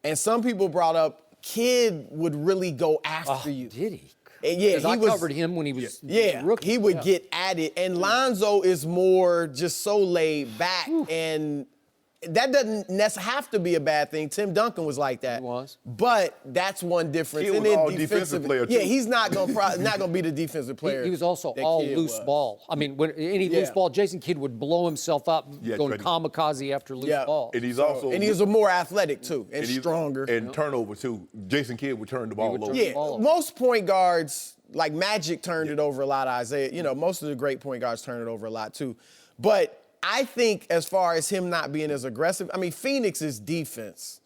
And some people brought up, Kidd would really go after you. Did he? And yeah, I covered him when he was a rookie. He would get at it. And Lonzo is more just so laid back. And that doesn't have to be a bad thing. Tim Duncan was like that. He was. But that's one difference. He And was then all defensive player, too. Yeah, he's not gonna be the defensive player. He was also that all Kidd loose was. ball. I mean, when any loose ball, Jason Kidd would blow himself up, going kamikaze after loose ball. And he's also And he was more athletic too, and stronger. And turnover too. Jason Kidd would turn the ball over. Yeah, most point guards, like Magic turned it over a lot. Isaiah, most of the great point guards turn it over a lot too. But I think as far as him not being as aggressive, I mean, Phoenix's defense.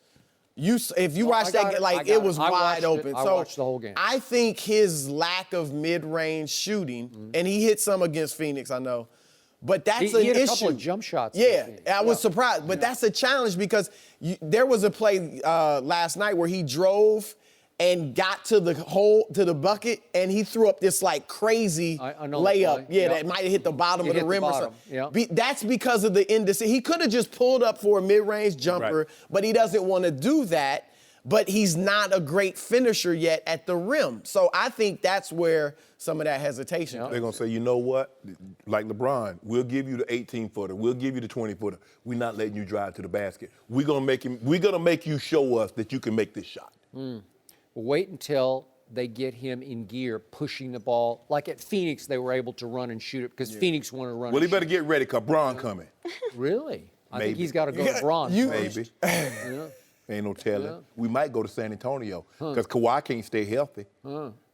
If you watch that, it was wide open. I watched the whole game. I think his lack of mid-range shooting, and he hit some against Phoenix, I know, but that's an he had issue. a couple of jump shots. Yeah, I was surprised, but that's a challenge because there was a play last night where he drove and got to the hole, to the bucket, and he threw up this crazy layup. Yeah, that might have hit the bottom of the rim or something. That's because of the indecision. He could have just pulled up for a mid-range jumper, but he doesn't want to do that. But he's not a great finisher yet at the rim. So I think that's where some of that hesitation comes. They're going to say, you know what? Like LeBron, we'll give you the 18-footer. We'll give you the 20-footer. We're not letting you drive to the basket. We're going to make you show us that you can make this shot. Wait until they get him in gear, pushing the ball. Like at Phoenix, they were able to run and shoot it because Phoenix wanted to run. Well, and he better shoot. get ready because Braun coming. Really? I think Maybe. he's got to go to Braun. Maybe. Ain't no telling. We might go to San Antonio because Kawhi can't stay healthy.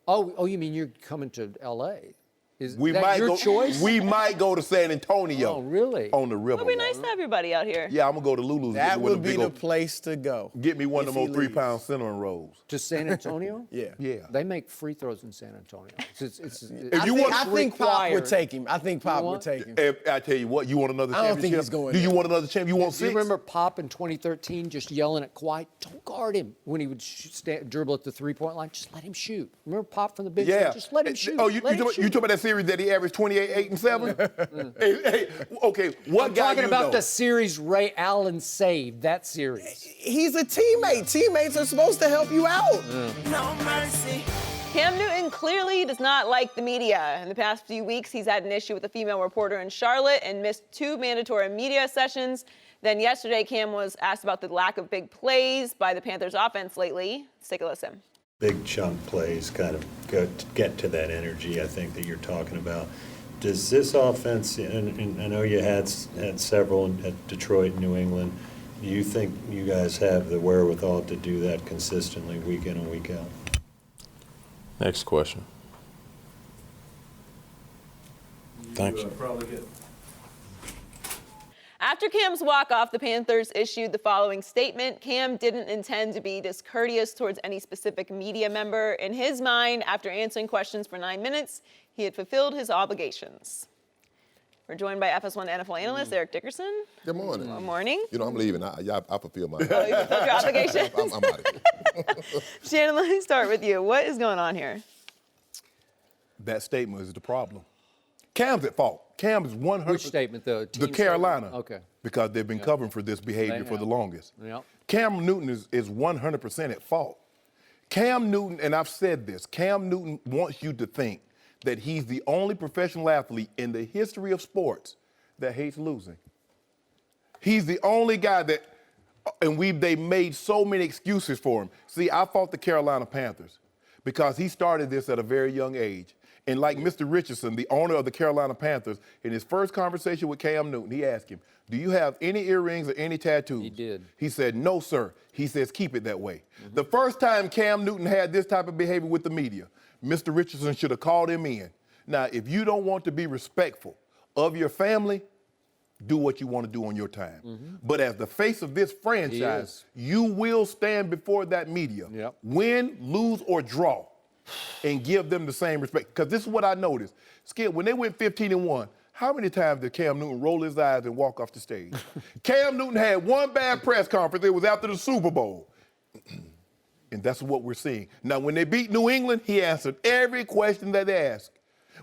Oh, you mean you're coming to L.A.? Is We that might your go, choice? We might go to San Antonio. Oh, really? On the river. It would be nice to have your buddy out here. Yeah, I'm going to go to Lulu's. That would be the place to go. Get me one of them if old he 3-pound cinnamon rolls. To San Antonio? Yeah. They make free throws in San Antonio. I think Pop would take him. I think Pop would take him. I tell you what, you want another I don't championship? think he's going Do you there. want another championship? You want Do you 6? remember Pop in 2013 just yelling at Kawhi, don't guard him, when he would dribble at the three-point line? Just let him shoot. Remember Pop from the bench? Yeah. Just let him shoot. Oh, you Let him talking shoot. about that series that he averaged 28, 8, and 7? Hey, okay, what I'm guy talking you about know? the series Ray Allen saved, that series. He's a teammate. Teammates are supposed to help you out. No mercy. Cam Newton clearly does not like the media. In the past few weeks, he's had an issue with a female reporter in Charlotte and missed 2 mandatory media sessions. Then yesterday, Cam was asked about the lack of big plays by the Panthers offense lately. Let's take a listen. Big chunk plays kind of get to that energy, I think, that you're talking about. Does this offense, and I know you had several at Detroit, New England, do you think you guys have the wherewithal to do that consistently week in and week out? Next question. Thanks. After Cam's walk-off, the Panthers issued the following statement. Cam didn't intend to be discourteous towards any specific media member. In his mind, after answering questions for 9 minutes, he had fulfilled his obligations. We're joined by FS1 NFL analyst Eric Dickerson. Good morning. Good morning. You know, I'm leaving. I fulfill my. Oh, you fulfilled your obligations? I'm out of here. Shannon, let me start with you. What is going on here? That statement is the problem. Cam's at fault. Cam is 100%. Which statement, the team The Carolina. statement? Okay. Because they've been covering for this behavior for the longest. Yep. Cam Newton is 100% at fault. Cam Newton, and I've said this, Cam Newton wants you to think that he's the only professional athlete in the history of sports that hates losing. He's the only guy that, and they made so many excuses for him. See, I fought the Carolina Panthers because he started this at a very young age. And like Mr. Richardson, the owner of the Carolina Panthers, in his first conversation with Cam Newton, he asked him, do you have any earrings or any tattoos? He did. He said, no, sir. He says, keep it that way. The first time Cam Newton had this type of behavior with the media, Mr. Richardson should have called him in. Now, if you don't want to be respectful of your family, do what you want to do on your time. But as the face of this franchise, you will stand before that media, win, lose, or draw. and give them the same respect. Because this is what I noticed. Skip, when they went 15-1, how many times did Cam Newton roll his eyes and walk off the stage? Cam Newton had one bad press conference. It was after the Super Bowl. And that's what we're seeing. Now, when they beat New England, he answered every question that they asked.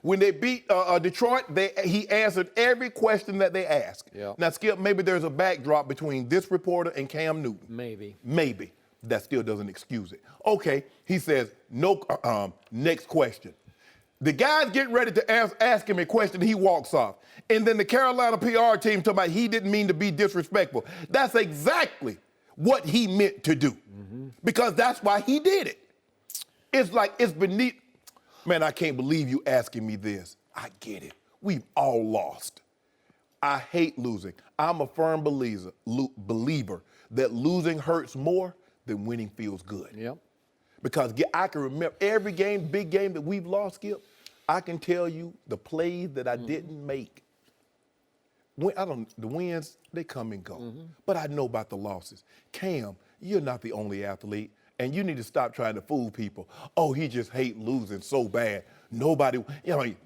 When they beat Detroit, he answered every question that they asked. Yep. Now, Skip, maybe there's a backdrop between this reporter and Cam Newton. Maybe. Maybe. That still doesn't excuse it. Okay, he says, no. Next question. The guy's getting ready to ask him a question, he walks off. And then the Carolina PR team talking about he didn't mean to be disrespectful. That's exactly what he meant to do. Because that's why he did it. It's like, it's beneath. Man, I can't believe you asking me this. I get it. We've all lost. I hate losing. I'm a firm believer that losing hurts more than winning feels good. Yep. Because I can remember every game, big game that we've lost, Skip, I can tell you the plays that I didn't make. The wins, they come and go. But I know about the losses. Cam, you're not the only athlete, and you need to stop trying to fool people. Oh, he just hate losing so bad. Nobody,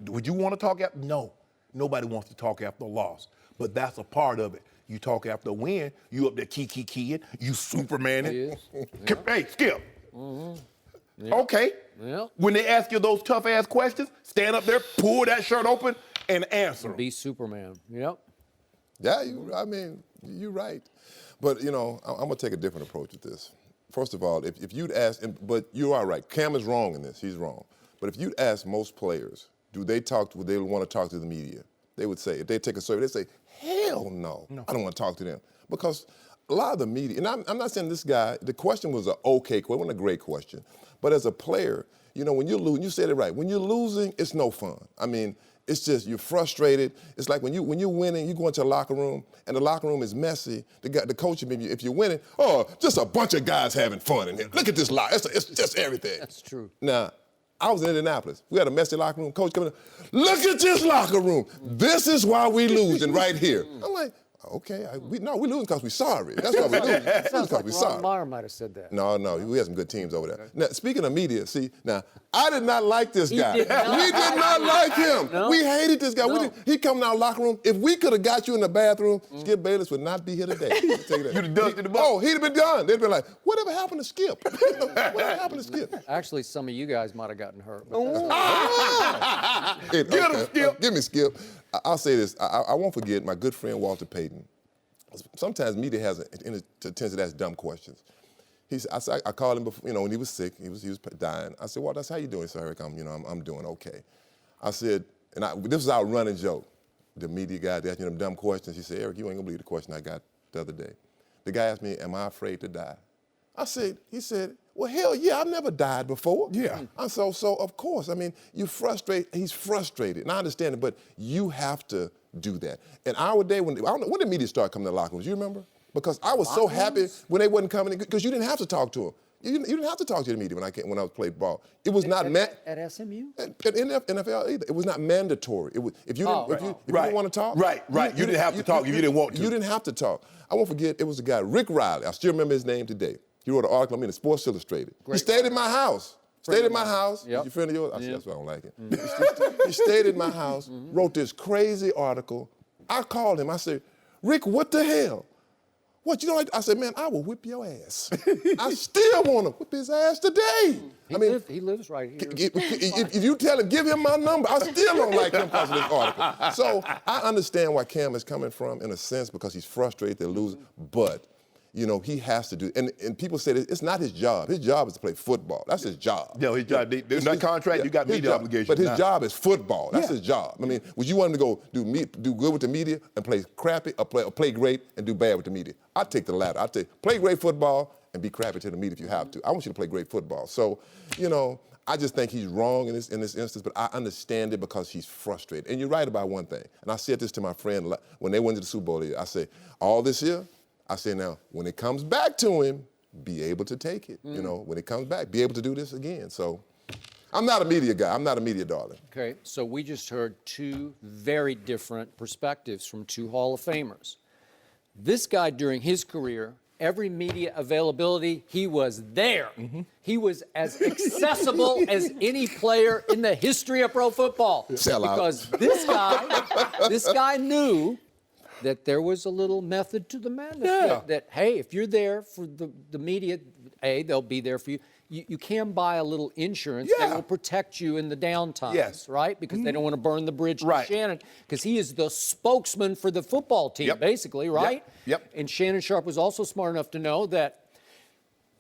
would you want to talk after? No, nobody wants to talk after a loss. But that's a part of it. You talk after a win, you up there keying, you Supermaning. Hey, Skip. Yep. Okay. Yep. When they ask you those tough-ass questions, stand up there, pull that shirt open, and answer. Be Superman. Yep. Yeah, you're right. But, I'm going to take a different approach with this. First of all, if you'd ask, but you are right, Cam is wrong in this, he's wrong. But if you'd ask most players, would they want to talk to the media? They would say, if they take a survey, they'd say, hell no, I don't want to talk to them. Because a lot of the media, and I'm not saying this guy, the question was an okay question, it wasn't a great question. But as a player, when you're losing, you said it right, when you're losing, it's no fun. It's just you're frustrated. It's like when you're winning, you go into a locker room, and the locker room is messy. The coach, if you're winning, just a bunch of guys having fun in here. Look at this locker. It's just everything. That's true. Now, I was in Indianapolis. We had a messy locker room. Coach coming in, look at this locker room. This is why we losing right here. I'm like, okay, we losing because we're sorry. That's why we losing. Sounds like we're Ron sorry. Meyer might have said that. No, we had some good teams over there. Now, speaking of media, I did not like this guy. We did not like him. No? We hated this guy. No. He come in our locker room. If we could have got you in the bathroom, Skip Bayless would not be here today. I'll tell you that. You'd have dusted the ball. Oh, he'd have been done. They'd been like, whatever happened to Skip? Whatever happened to Skip? Actually, some of you guys might have gotten hurt. Get him, Skip. Give me Skip. I'll say this. I won't forget my good friend Walter Payton. Sometimes media has a tendency to ask dumb questions. I called him before, when he was sick, he was dying. I said, Walter, how you doing, sir, Eric? I'm doing okay. I said, this was our running joke. The media guy asked me them dumb questions. He said, Eric, you ain't gonna believe the question I got the other day. The guy asked me, am I afraid to die? He said, well, hell yeah, I've never died before. Yeah. So of course, he's frustrated, and I understand it, but you have to do that. In our day, when did media start coming to the locker rooms? You remember? Because I was so happy when they wasn't coming in, because you didn't have to talk to them. You didn't have to talk to the media when I was playing ball. It was not at SMU? At NFL either. It was not mandatory. It was if you didn't want to talk. Right. You didn't have to talk if you didn't want to. You didn't have to talk. I won't forget, it was a guy, Rick Riley. I still remember his name today. He wrote an article in Sports Illustrated. He stayed in my house. Stayed in my house. Yep. You friend of yours? I said, that's why I don't like it. He stayed in my house, wrote this crazy article. I called him. I said, Rick, what the hell? What, I said, man, I will whip your ass. I still want to whip his ass today. He lives right here. If you tell him, give him my number, I still don't like him because of this article. So I understand where Cam is coming from in a sense because he's frustrated, they're losing, but he has to do it. And people say that it's not his job. His job is to play football. That's his job. No, his job. There's no contract. You got media obligations. But his job is football. That's his job. Would you want him to go do good with the media and play crappy, or play great and do bad with the media? I'd take the latter. I'd play great football and be crappy to the media if you have to. I want you to play great football. So, I just think he's wrong in this instance, but I understand it because he's frustrated. And you're right about one thing. And I said this to my friend when they went to the Super Bowl. I said, all this year, I say now, when it comes back to him, be able to take it. When it comes back, be able to do this again. So I'm not a media guy. I'm not a media darling. Okay, so we just heard two very different perspectives from two Hall of Famers. This guy during his career every media availability, he was there. He was as accessible as any player in the history of pro football. Sell out. Because this guy knew that there was a little method to the madness. That, hey, if you're there for the media, they'll be there for you. You can buy a little insurance that will protect you in the downtime, right? Because they don't want to burn the bridge to Shannon, because he is the spokesman for the football team, basically, right? Yep. And Shannon Sharpe was also smart enough to know that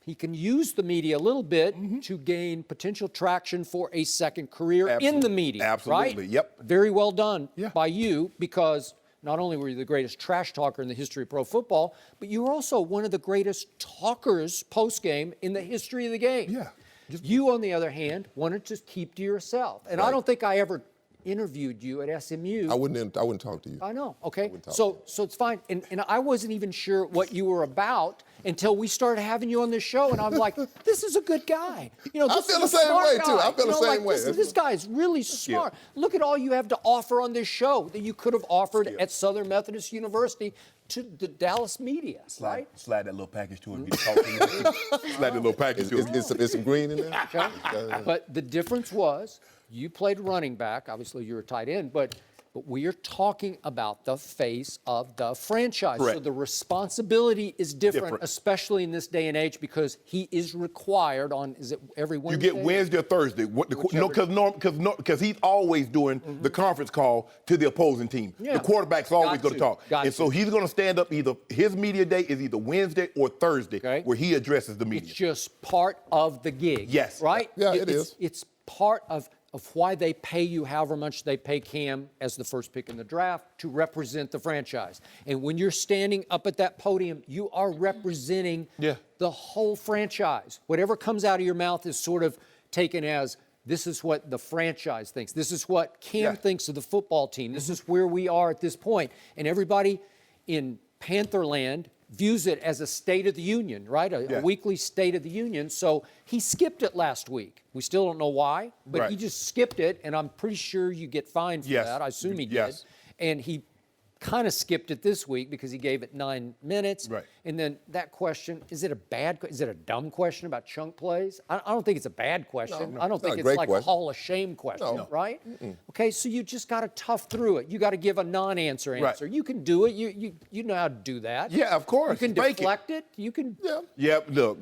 he can use the media a little bit to gain potential traction for a second career in the media, Absolutely, right? yep. Very well done by you, because not only were you the greatest trash talker in the history of pro football, but you were also one of the greatest talkers post-game in the history of the game. Yeah. You, on the other hand, wanted to keep to yourself. And I don't think I ever interviewed you at SMU. I wouldn't talk to you. I know, okay. So it's fine. And I wasn't even sure what you were about until we started having you on this show, and I'm like, this is a good guy. You know, I this feel is the a same smart way, guy. too. I feel the same way. This guy is really smart. Look at all you have to offer on this show that you could have offered at Southern Methodist University to the Dallas media, right? Slide that little package to him. Slide that little package to him. Is some green in there? But the difference was you played running back. Obviously, you were tight end, but we are talking about the face of the franchise. Correct. So the responsibility is different, especially in this day and age, because he is required on, is it every Wednesday? You get Wednesday or Thursday. Because he's always doing the conference call to the opposing team. Yeah. The quarterback's always going to talk. So he's going to stand up his media day is either Wednesday or Thursday, where he addresses the media. It's just part of the gig. Yes. Right? Yeah, it is. It's part of why they pay you however much they pay Cam as the first pick in the draft to represent the franchise. And when you're standing up at that podium, you are representing the whole franchise. Whatever comes out of your mouth is sort of taken as, this is what the franchise thinks. This is what Cam thinks of the football team. This is where we are at this point. And everybody in Pantherland views it as a State of the Union, right? A weekly State of the Union. So he skipped it last week. We still don't know why, but he just skipped it, and I'm pretty sure you get fined for that. I assume he did. And he kind of skipped it this week because he gave it 9 minutes. Right. And then that question, is it a dumb question about chunk plays? I don't think it's a bad question. I don't think it's like a Hall of Shame question, right? Okay, so you just got to tough through it. You got to give a non-answer answer. You can do it. You know how to do that. Yeah, of course. You can deflect it. You can. Yeah, look,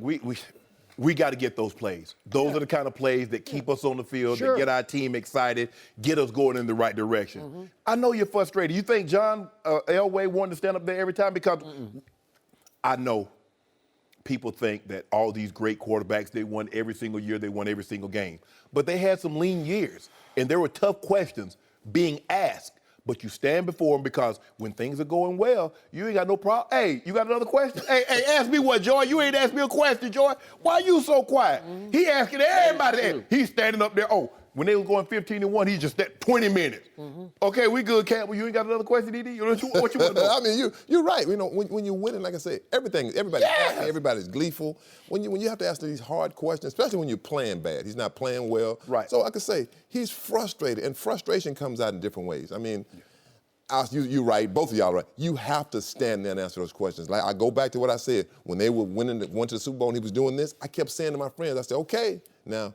we got to get those plays. Those are the kind of plays that keep us on the field, that get our team excited, get us going in the right direction. I know you're frustrated. You think John Elway wanted to stand up there every time? Because I know people think that all these great quarterbacks, they won every single year, they won every single game. But they had some lean years, and there were tough questions being asked. But you stand before them, because when things are going well, you ain't got no problem. Hey, you got another question? Hey, ask me what, Joy? You ain't asked me a question, Joy. Why you so quiet? He asking everybody. He's standing up there. Oh, when they was going 15-1, he just at 20 minutes. Okay, we good, Campbell. You ain't got another question, DD? What you want to know? I mean, you're right. You know, when you're winning, like I say, everybody's happy, everybody's gleeful. When you have to ask these hard questions, especially when you're playing bad, he's not playing well. Right. So I could say he's frustrated, and frustration comes out in different ways. I mean, you're right, both of y'all are right. You have to stand there and answer those questions. Like, I go back to what I said. When they were went to the Super Bowl and he was doing this, I kept saying to my friends, I said, okay, now,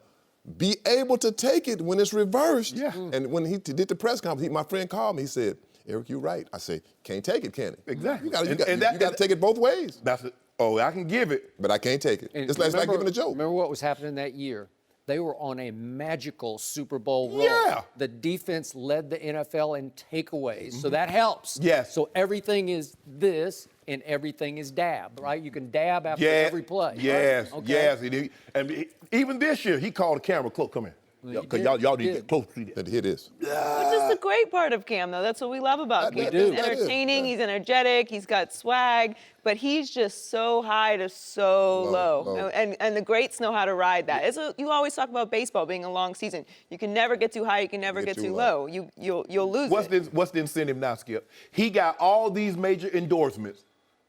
be able to take it when it's reversed. And when he did the press conference, my friend called me. He said, Eric, you're right. I said, can't take it, can it? Exactly. You got to take it both ways. That's it. Oh, I can give it. But I can't take it. It's like giving a joke. Remember what was happening that year? They were on a magical Super Bowl roll. Yeah. The defense led the NFL in takeaways, so that helps. Yes. So everything is this, and everything is dab, right? You can dab after every play. Yes, right? yes. And even this year, he called the camera, close, come here. Because y'all need to get close to that. Here it is. Which is the great part of Cam, though. That's what we love about Cam. He's entertaining, he's energetic, he's got swag, but he's just so high to so low. And the greats know how to ride that. You always talk about baseball being a long season. You can never get too high, you can never get too low. You'll lose it. What's the incentive now, Skip? He got all these major endorsements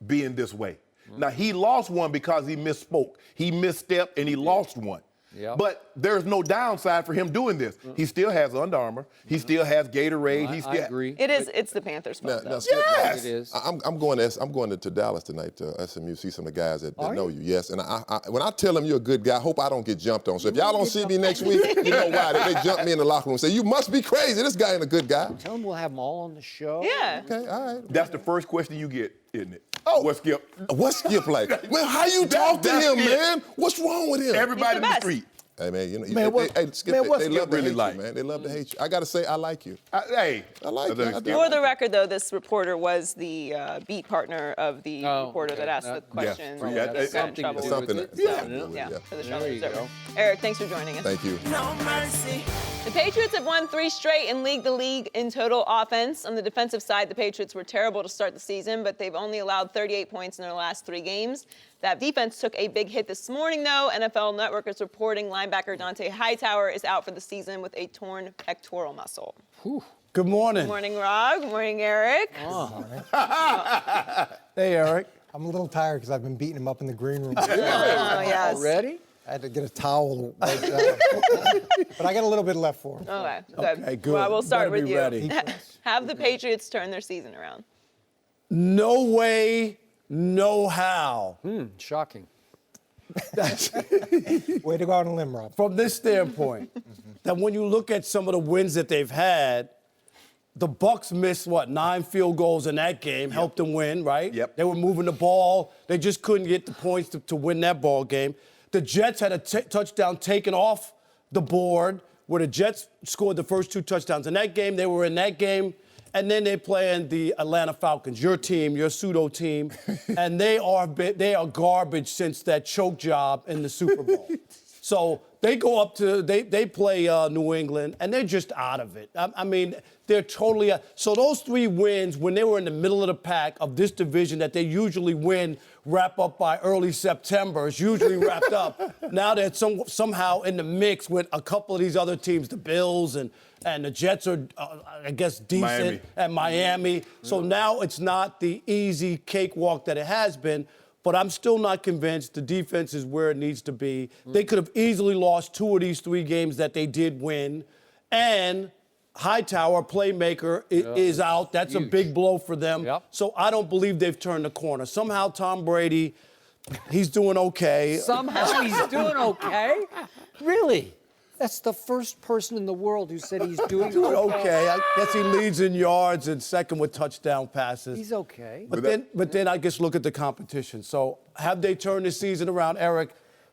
being this way. Now, he lost one because he misspoke. He misstepped, and he lost one. Yep. But there's no downside for him doing this. He still has Under Armour. He still has Gatorade. I agree. It's the Panthers' fault, though. Yes! It is. I'm going to Dallas tonight to SMU, see some of the guys that know you. Yes, and when I tell them you're a good guy, I hope I don't get jumped on. So if y'all don't see me next week, you know why. They jump me in the locker room and say, you must be crazy. This guy ain't a good guy. Tell them we'll have them all on the show. Yeah. Okay, all right. That's the first question you get, isn't it? Oh. What's Skip? What's Skip like? Man, how you talk to That's him, it. man? What's wrong with him? Everybody He's in the the best. street. Hey, man, you know, Man, what- Skip, man, what's they Skip love to really hate like? you, man. They love to hate you. I got to say, I like you. Hey. I like you. I do. For the record, though, this reporter was the beat partner of the reporter that asked the questions. Yeah, and got in something to trouble do with Something. it. Yeah. For the There Charlotte you Observer. go. Eric, thanks for joining us. Thank you. The Patriots have won 3 straight and lead the league in total offense. On the defensive side, the Patriots were terrible to start the season, but they've only allowed 38 points in their last 3 games. That defense took a big hit this morning, though. NFL Network is reporting linebacker Dante Hightower is out for the season with a torn pectoral muscle. Good morning. Good morning, Rob. Good morning, Eric. Hey, Eric. I'm a little tired because I've been beating him up in the green room. Oh, yes. Already? I had to get a towel. But I got a little bit left for him. Okay, good. Okay, good. Well, we'll start Better with be you. ready. Have the Patriots turn their season around? No way, no how. Shocking. Way to go out on a limb, Rob. From this standpoint, that when you look at some of the wins that they've had, the Bucks missed, 9 field goals in that game, helped them win, right? Yep. They were moving the ball. They just couldn't get the points to win that ball game. The Jets had a touchdown taken off the board where the Jets scored the first 2 touchdowns in that game. They were in that game. And then they play in the Atlanta Falcons, your team, your pseudo team, and they are garbage since that choke job in the Super Bowl. So they go up to they play New England, and they're just out of it. I mean, they're totally so those 3 wins when they were in the middle of the pack of this division that they usually win, wrap up by early September. It's usually wrapped up. Now they're somehow in the mix with a couple of these other teams, the Bills and the Jets are, I guess, decent at Miami. So now it's not the easy cakewalk that it has been. But I'm still not convinced the defense is where it needs to be. They could have easily lost 2 of these 3 games that they did win. And Hightower, playmaker, is out. That's huge. a big blow for them. Yep. So I don't believe they've turned the corner. Somehow Tom Brady, he's doing okay. Somehow he's doing okay? Really? That's the first person in the world who said he's doing Okay, I guess he leads in yards and second with touchdown passes. He's okay. But then I guess look at the competition. So have they turned the season around, Eric?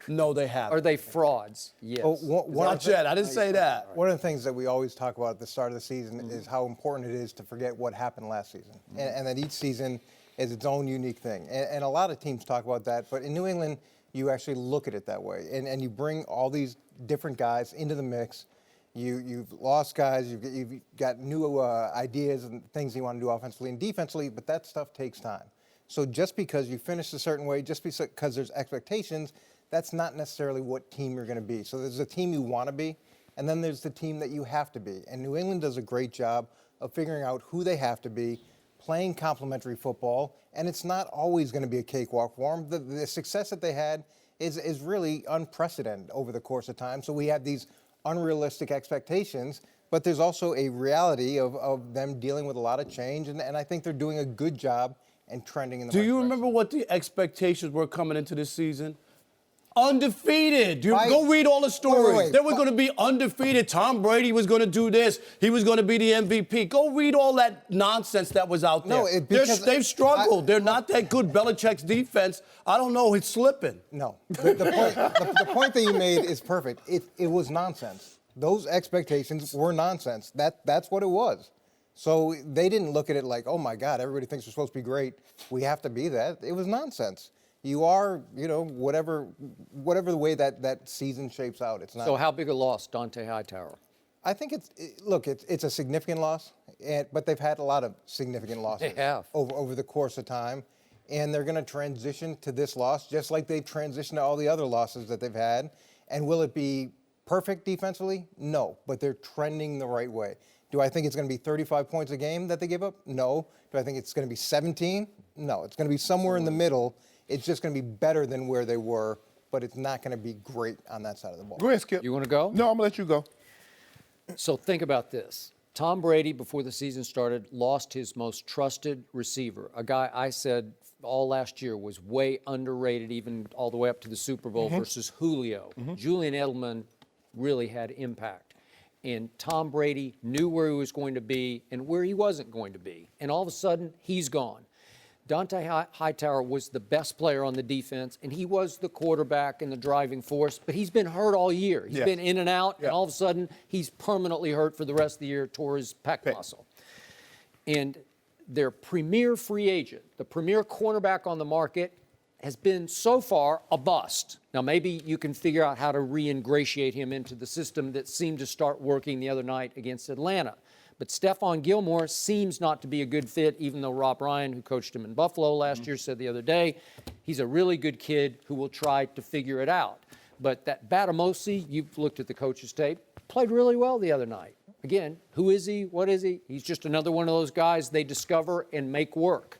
No, they haven't. Are they frauds? Yes. Not yet. I didn't say that. One of the things that we always talk about at the start of the season is how important it is to forget what happened last season. And that each season is its own unique thing. And a lot of teams talk about that, but in New England, you actually look at it that way. And you bring all these different guys into the mix. You've lost guys, you've got new ideas and things you want to do offensively and defensively, but that stuff takes time. So just because you finish a certain way, just because there's expectations, that's not necessarily what team you're going to be. So there's a team you want to be, and then there's the team that you have to be. And New England does a great job of figuring out who they have to be, playing complementary football, and it's not always going to be a cakewalk for them. The success that they had is really unprecedented over the course of time. So we have these unrealistic expectations, but there's also a reality of them dealing with a lot of change, and I think they're doing a good job and trending in the right direction. Remember what the expectations were coming into this season? Undefeated. Go read all the stories. Wait. They were going to be undefeated. Tom Brady was going to do this. He was going to be the MVP. Go read all that nonsense that was out there. No, they've struggled. They're not that good. Belichick's defense, I don't know, it's slipping. No. The point that you made is perfect. It was nonsense. Those expectations were nonsense. That's what it was. So they didn't look at it like, oh, my God, everybody thinks we're supposed to be great. We have to be that. It was nonsense. You are, whatever the way that season shapes out. It's not. So how big a loss, Dante Hightower? I think it's a significant loss, but they've had a lot of significant losses. They have. Over the course of time, and they're going to transition to this loss just like they've transitioned to all the other losses that they've had. And will it be perfect defensively? No, but they're trending the right way. Do I think it's going to be 35 points a game that they give up? No. Do I think it's going to be 17? No. It's going to be somewhere in the middle. It's just going to be better than where they were but it's not going to be great on that side of the ball. Go ahead, Skip. You want to go? No, I'm going to let you go. So think about this. Tom Brady, before the season started, lost his most trusted receiver, a guy I said all last year was way underrated, even all the way up to the Super Bowl versus Julio. Julian Edelman really had impact. And Tom Brady knew where he was going to be and where he wasn't going to be. And all of a sudden, he's gone. Dante Hightower was the best player on the defense, and he was the quarterback and the driving force, but he's been hurt all year. He's been in and out, and all of a sudden, he's permanently hurt for the rest of the year, tore his pec muscle. And their premier free agent, the premier cornerback on the market, has been so far a bust. Now, maybe you can figure out how to re-ingratiate him into the system that seemed to start working the other night against Atlanta. But Stephon Gilmore seems not to be a good fit, even though Rob Ryan, who coached him in Buffalo last year, said the other day, he's a really good kid who will try to figure it out. But that Batamosi, you've looked at the coach's tape, played really well the other night. Again, who is he? What is he? He's just another one of those guys they discover and make work.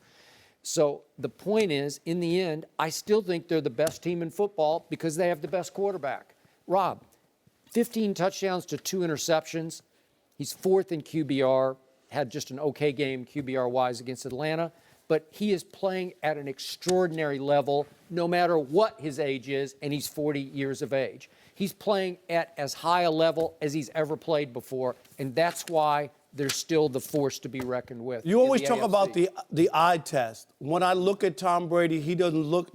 So the point is, in the end, I still think they're the best team in football because they have the best quarterback. Rob, 15 touchdowns to 2 interceptions. He's fourth in QBR, had just an okay game QBR-wise against Atlanta, but he is playing at an extraordinary level no matter what his age is, and he's 40 years of age. He's playing at as high a level as he's ever played before, and that's why they're still the force to be reckoned with. You always talk AFC. about the eye test. When I look at Tom Brady, he doesn't look,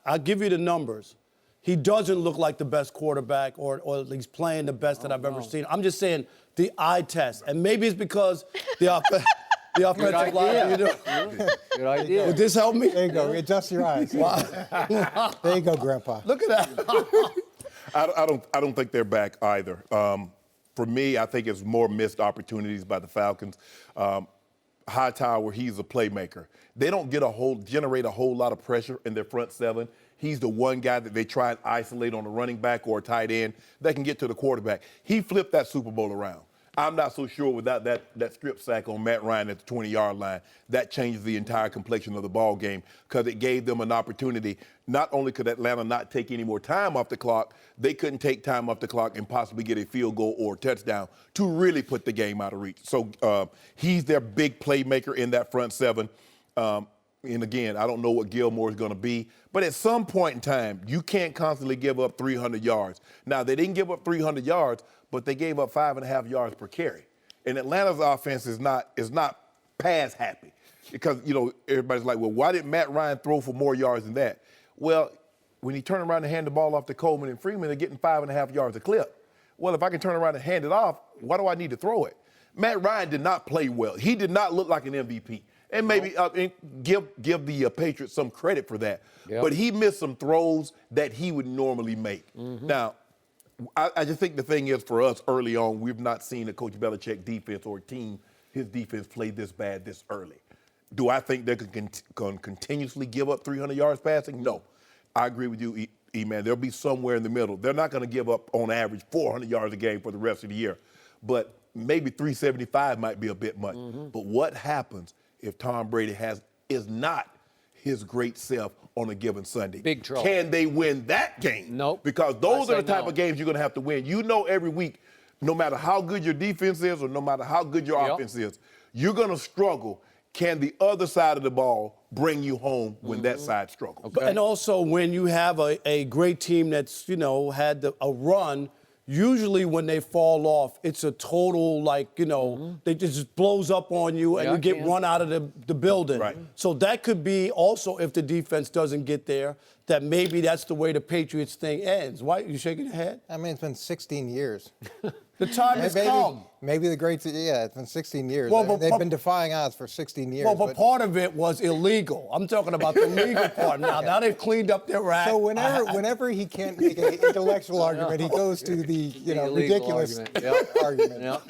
I'll give you the numbers. He doesn't look like the best quarterback or he's playing the best that I've ever seen. I'm just saying the eye test. And maybe it's because the offensive line. You know. Good idea. Would this help me? There you go. Adjust your eyes. There you go, Grandpa. Look at that. I don't think they're back either. For me, I think it's more missed opportunities by the Falcons. Hightower, he's a playmaker. They don't generate a whole lot of pressure in their front seven. He's the one guy that they try and isolate on a running back or a tight end that can get to the quarterback. He flipped that Super Bowl around. I'm not so sure without that strip sack on Matt Ryan at the 20-yard line, that changes the entire complexion of the ball game because it gave them an opportunity. Not only could Atlanta not take any more time off the clock, they couldn't take time off the clock and possibly get a field goal or a touchdown to really put the game out of reach. So he's their big playmaker in that front seven. And again, I don't know what Gilmore is going to be, but at some point in time, you can't constantly give up 300 yards. Now, they didn't give up 300 yards, but they gave up 5.5 yards per carry. And Atlanta's offense is not pass happy because, you know, everybody's like, well, why did Matt Ryan throw for more yards than that? Well, when he turned around and handed the ball off to Coleman and Freeman, they're getting 5.5 yards a clip. Well, if I can turn around and hand it off, why do I need to throw it? Matt Ryan did not play well. He did not look like an MVP. And maybe give the Patriots some credit for that. Yep. But he missed some throws that he would normally make. Now, I just think the thing is for us early on, we've not seen a Coach Belichick defense or team, his defense play this bad this early. Do I think they're going to continuously give up 300 yards passing? No. I agree with you, E-Man. They'll be somewhere in the middle. They're not going to give up, on average, 400 yards a game for the rest of the year. But maybe 375 might be a bit much. But what happens if Tom Brady is not his great self on a given Sunday? Big trouble. Can they win that game? Nope. Because those are the type no. of games you're going to have to win. You know every week, no matter how good your defense is or no matter how good your offense is, you're going to struggle. Can the other side of the ball bring you home when that side struggles? Okay. And also when you have a great team that's, you know, had a run, usually when they fall off, it's a total, like, you know, they just blows up on you and you get run out of the building. Right. So that could be also, if the defense doesn't get there, that maybe that's the way the Patriots thing ends. Why? You shaking your head? I mean, it's been 16 years. The time has come. Maybe the great, it's been 16 years. Well, They've been defying odds for 16 years. Well, but part of it was illegal. I'm talking about the legal part now. Now they've cleaned up their act. So whenever he can't make an intellectual argument, he goes to the ridiculous argument.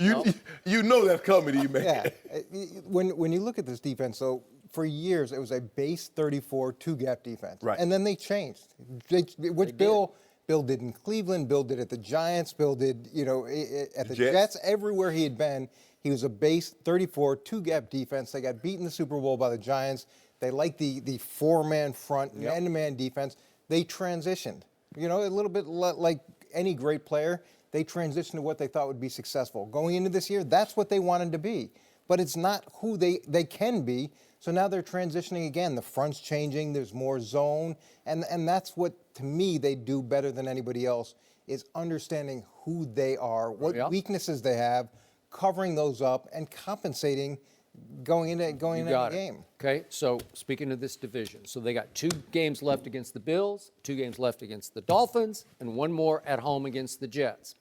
You know that's coming, E-Man. Yeah. When you look at this defense, though, for years it was a base 34 two-gap defense. Right. And then they changed, which Bill did in Cleveland, Bill did at the Giants, Bill did, at the Jets. Everywhere he had been, he was a base 34 two-gap defense. They got beat in the Super Bowl by the Giants. They liked the four-man front, man-to-man defense. They transitioned. You know, a little bit like any great player, they transition to what they thought would be successful. Going into this year, that's what they wanted to be. But it's not who they can be. So now they're transitioning again. The front's changing. There's more zone. And that's what, to me, they do better than anybody else, is understanding who they are, what weaknesses they have, covering those up, and compensating going into the game. Okay, so speaking of this division, so they got 2 games left against the Bills, 2 games left against the Dolphins, and 1 more at home against the Jets.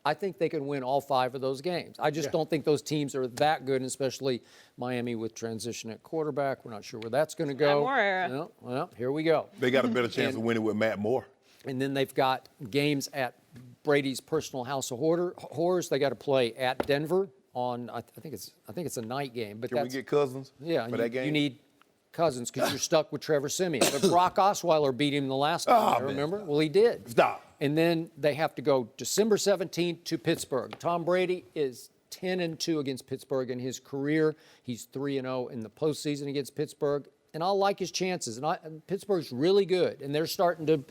I think they can win all 5 of those games. I just don't think those teams are that good, especially Miami with transition at quarterback. We're not sure where that's going to go. Matt Moore era. Well, here we go. They got a better chance of winning with Matt Moore. And then they've got games at Brady's personal house of horrors. They got to play at Denver on, I think it's a night game. But Can we get Cousins for that game? You need Cousins because you're stuck with Trevor Siemian. But Brock Osweiler beat him the last time, remember? Well, he did. Stop. And then they have to go December 17th to Pittsburgh. Tom Brady is 10-2 against Pittsburgh in his career. He's 3-0 in the postseason against Pittsburgh. And I like his chances. And Pittsburgh's really good, and they're starting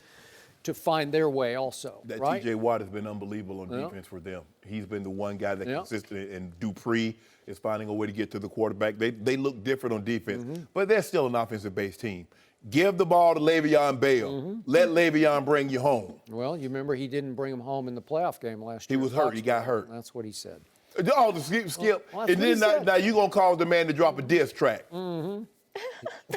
to find their way also. That right? T.J. Watt has been unbelievable on defense for them. He's been the one guy that consistent, and Dupree is finding a way to get to the quarterback. They look different on defense, but they're still an offensive-based team. Give the ball to Le'Veon Bell. Let Le'Veon bring you home. Well, you remember he didn't bring him home in the playoff game last year. He was hurt. He got hurt. That's what he said. Oh, the skip. Well, And then now you're going to cause the man to drop a diss track.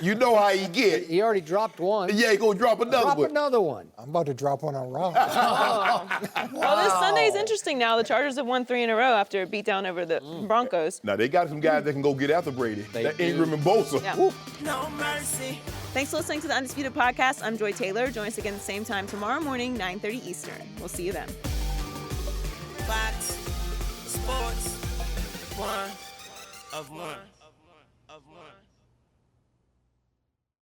You know how he get. He already dropped one. Yeah, he going to drop another one. I'm about to drop one on Rob. Well, this Sunday's interesting now. The Chargers have won 3 in a row after a beatdown over the Broncos. Now, they got some guys that can go get after Brady. That Ingram and Bosa. Yeah. No mercy. Thanks for listening to the Undisputed Podcast. I'm Joy Taylor. Join us again the same time tomorrow morning, 9:30 Eastern. We'll see you then. Fox Sports 1 of 1.